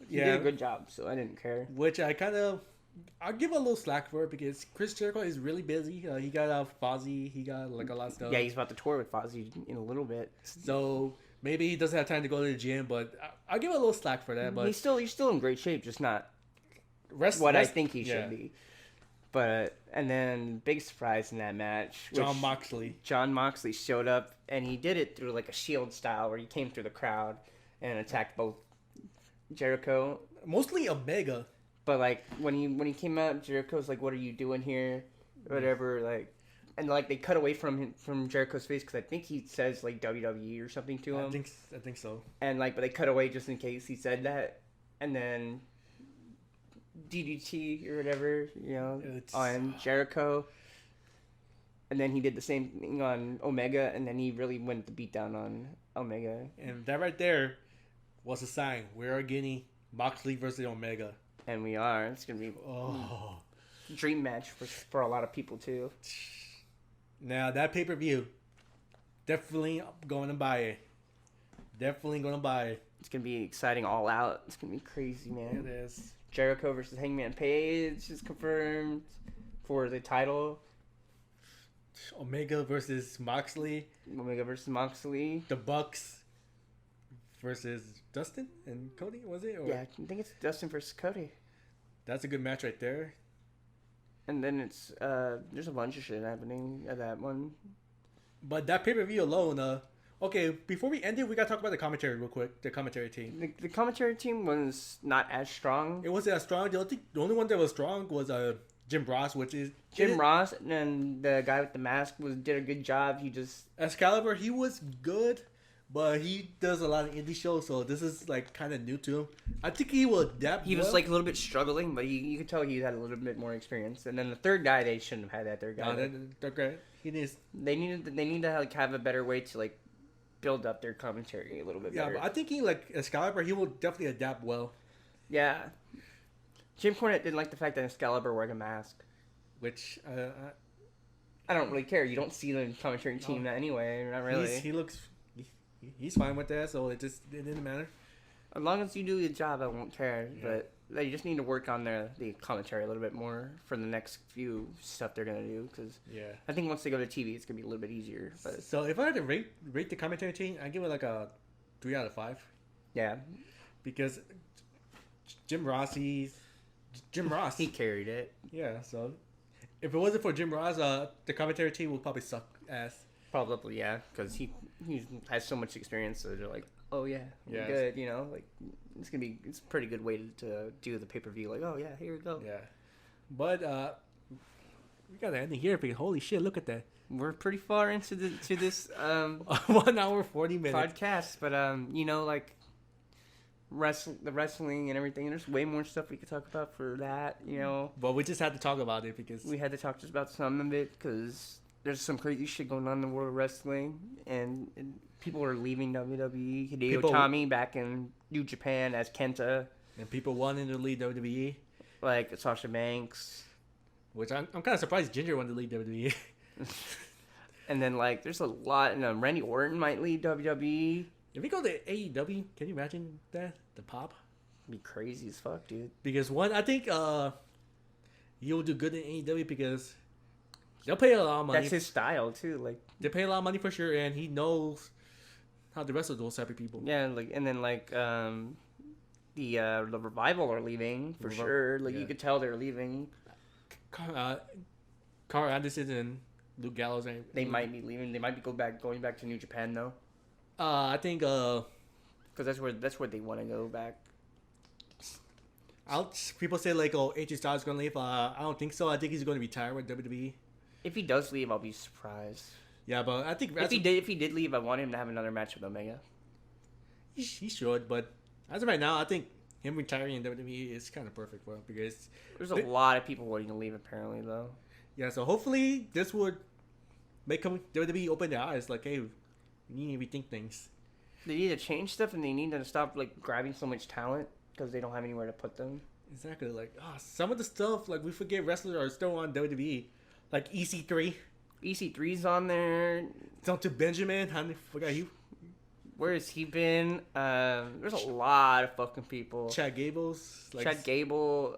he did a good job, so I didn't care. Which I'll give a little slack for it because Chris Jericho is really busy. He got Fozzy, he got like a lot of stuff. Yeah, he's about to tour with Fozzy in a little bit. So maybe he doesn't have time to go to the gym, but I'll give a little slack for that. But he's still in great shape, just not I think he should be. But and then big surprise in that match, Jon Moxley. Jon Moxley showed up and he did it through like a shield style where he came through the crowd and attacked both Jericho, mostly Omega. But like when he came out, Jericho's like, "What are you doing here?" Or whatever. Like, and like they cut away from Jericho's face because I think he says like WWE or something to him. I think so. And like, but they cut away just in case he said that, and then DDT or whatever, on Jericho. And then he did the same thing on Omega, and then he really went to beat down on Omega. And that right there was a sign. We are getting Moxley versus Omega. And we are. It's going to be dream match for a lot of people, too. Now, that pay-per-view, definitely going to buy it. Definitely going to buy it. It's going to be exciting all out. It's going to be crazy, man. It is. Jericho versus Hangman Page is confirmed for the title. Omega versus Moxley. The Bucks versus Dustin and Cody, was it? Yeah, I think it's Dustin versus Cody. That's a good match right there. And then it's there's a bunch of shit happening at that one. But that pay-per-view alone, okay, before we end it, we gotta talk about the commentary real quick. The commentary team. The commentary team was not as strong. It wasn't as strong. The only one that was strong was Jim Ross, which is Jim Ross, and the guy with the mask did a good job. Excalibur, he was good. But he does a lot of indie shows, so this is like kind of new to him. I think he will adapt. He was like a little bit struggling, but you could tell he had a little bit more experience. And then the third guy, they shouldn't have had that third guy. No, they're great. They need to like have a better way to like build up their commentary a little bit Yeah, better. but I think he like Excalibur, he will definitely adapt well. Yeah. Jim Cornette didn't like the fact that Excalibur wore a mask. Which I don't really care. You don't see the commentary team anyway. Not really. He's fine with that, so it didn't matter. As long as you do your job, I won't care. Yeah. But they just need to work on the commentary a little bit more for the next few stuff they're gonna do. Because I think once they go to TV, it's gonna be a little bit easier. But so if I had to rate the commentary team, I give it like a 3 out of 5. Yeah, because Jim Ross, he carried it. Yeah, so if it wasn't for Jim Ross, the commentary team would probably suck ass. Probably, yeah, because he has so much experience. So they're like, oh yeah, good, you know, like it's a pretty good way to do the pay-per-view. Like, oh yeah, here we go. Yeah, but we got the ending here because holy shit, look at that. We're pretty far into this 1 hour 40 minutes podcast, but you know, like the wrestling and everything. There's way more stuff we could talk about for that, you know. But we just had to talk about it because we had to talk just about some of it because there's some crazy shit going on in the world of wrestling, and people are leaving WWE. Hideo Itami back in New Japan as Kenta, and people wanting to leave WWE, like Sasha Banks, which I'm kind of surprised Ginger wanted to leave WWE. And then like there's a lot, and Randy Orton might leave WWE. If we go to AEW, can you imagine that? The pop? It'd be crazy as fuck, dude. Because one, I think he'll do good in AEW because they'll pay a lot of money. That's his style too. Like they pay a lot of money for sure, and he knows how to wrestle those type of people. Yeah, like and then like the Revival are leaving for sure. Like you could tell they're leaving. Carl Anderson and Luke Gallows. They might be leaving. They might be going back to New Japan though. I think because that's where they want to go back. People say like, oh, AJ Styles is gonna leave. I don't think so. I think he's going to retire with WWE. If he does leave, I'll be surprised. Yeah, but I think if he did leave, I want him to have another match with Omega. He should, but as of right now, I think him retiring in WWE is kind of perfect for him because there's a lot of people wanting to leave apparently though. Yeah, so hopefully this would make WWE open their eyes. Like, hey, we need to rethink things. They need to change stuff, and they need to stop like grabbing so much talent because they don't have anywhere to put them. Exactly. Like, some of the stuff, like we forget wrestlers are still on WWE, like EC3. EC3's on there. Down to Benjamin. I forgot you. Where has he been? There's a lot of fucking people. Chad Gable's. Chad Gable.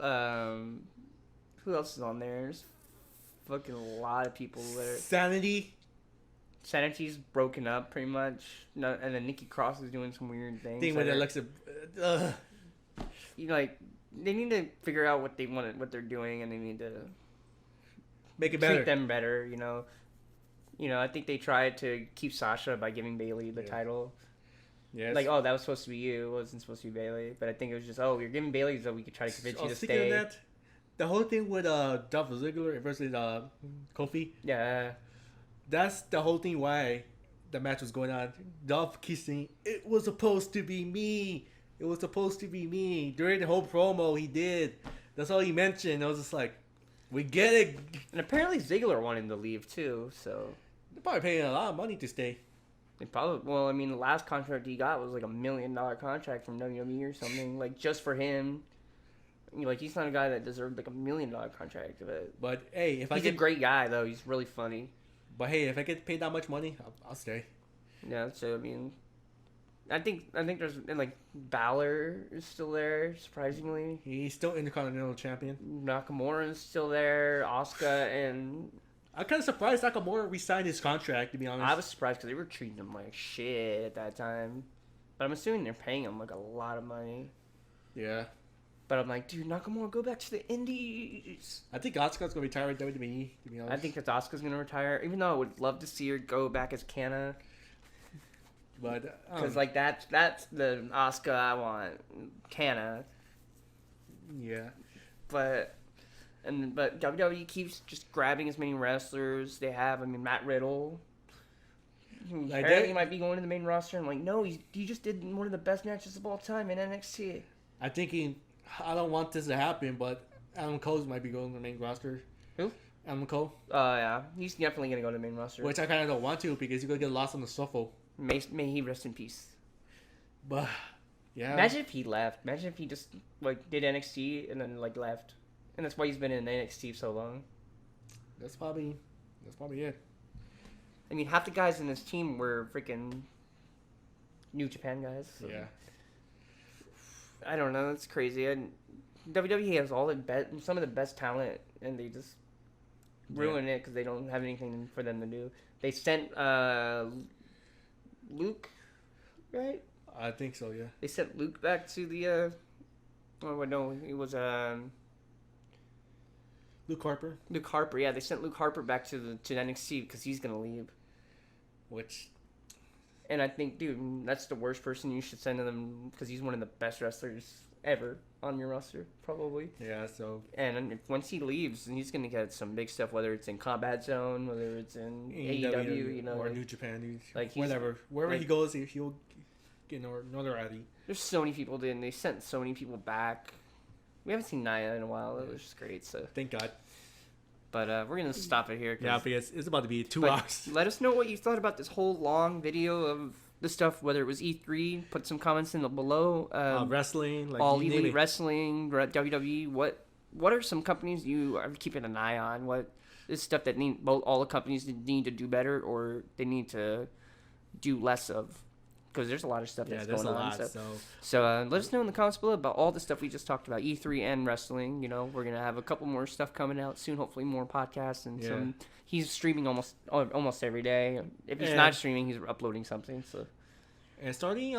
Who else is on there? There's fucking a lot of people there. Sanity's broken up pretty much. No, and then Nikki Cross is doing some weird things. Thing with Alexa. You know, like they need to figure out what they're doing, and they need to make it better. Treat them better. You know, I think they tried to keep Sasha by giving Bayley the title. Yes. Like, oh, that was supposed to be you. It wasn't supposed to be Bayley. But I think it was just, oh, you're giving Bayley so we could try to convince you to stay. Of that, the whole thing with Dolph Ziggler versus Kofi. Yeah. That's the whole thing why the match was going on. Dolph keeps saying, it was supposed to be me. It was supposed to be me. During the whole promo, he did. That's all he mentioned. I was just like, we get it. And apparently Ziggler wanted to leave too, so. They're probably paying a lot of money to stay. Well, I mean, the last contract he got was like $1 million contract from WWE or something, like just for him. Like, he's not a guy that deserved like $1 million contract. But hey, he's a great guy though. He's really funny. But hey, if I get paid that much money, I'll stay. Yeah, so I mean, I think there's like Balor is still there. Surprisingly, he's still Intercontinental Champion. Nakamura is still there. Asuka and. I'm kind of surprised Nakamura re-signed his contract. To be honest, I was surprised because they were treating him like shit at that time. But I'm assuming they're paying him like a lot of money. Yeah. But I'm like, dude, Nakamura, go back to the Indies. I think Asuka's gonna retire at WWE. To be honest, I think that Asuka's gonna retire, even though I would love to see her go back as Kana. But because like that's the Asuka I want, Kana. Yeah. But WWE keeps just grabbing as many wrestlers they have. I mean, Matt Riddle. Like apparently might be going to the main roster. I'm like, no, he just did one of the best matches of all time in NXT. I'm thinking, I don't want this to happen, but Adam Cole might be going to the main roster. Who? Adam Cole. Yeah. He's definitely going to go to the main roster. Which I kind of don't want to because he's going to get lost on the shuffle. May he rest in peace. But yeah, Imagine if he left. Imagine if he just like did NXT and then like left, and that's why he's been in NXT so long. that's probably it. I mean, half the guys in this team were freaking New Japan guys. So. Yeah. I don't know. It's crazy. And WWE has some of the best talent, and they just ruin it because they don't have anything for them to do. They sent Luke, right? I think so. Yeah. They sent Luke back to the. Oh no, it was Luke Harper. Luke Harper. Yeah, they sent Luke Harper back to NXT because he's gonna leave. Which. And I think, dude, that's the worst person you should send to them because he's one of the best wrestlers ever on your roster, probably. Yeah. So. And once he leaves, he's gonna get some big stuff, whether it's in Combat Zone, whether it's in AEW, you know, or like, New Japan, like whatever. Wherever like, he goes, he'll get notoriety. There's so many people in. They sent so many people back. We haven't seen Naya in a while. It was just great. So thank God. But we're gonna stop it here. Yeah, because it's about to be 2 hours. Let us know what you thought about this whole long video of the stuff. Whether it was E3, put some comments in the below. Wrestling, like All Elite Wrestling, WWE. What are some companies you are keeping an eye on? What is stuff that all the companies need to do better, or they need to do less of? Because there's a lot of stuff that's going on. So let us know in the comments below about all the stuff we just talked about, E3 and wrestling. You know, we're gonna have a couple more stuff coming out soon. Hopefully, more podcasts and some. He's streaming almost every day. If he's not streaming, he's uploading something. So. And starting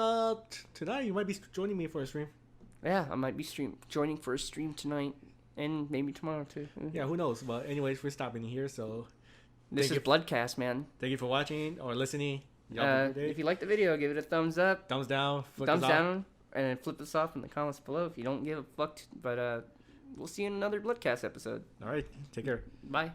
tonight, you might be joining me for a stream. Yeah, I might be joining for a stream tonight and maybe tomorrow too. Yeah, who knows? But anyways, we're stopping here. So this is Bludcast, man. Thank you for watching or listening. If you like the video, give it a thumbs up. Thumbs down. Thumbs down. And flip us off in the comments below if you don't give a fuck. But we'll see you in another Bludcast episode. All right. Take care. Bye.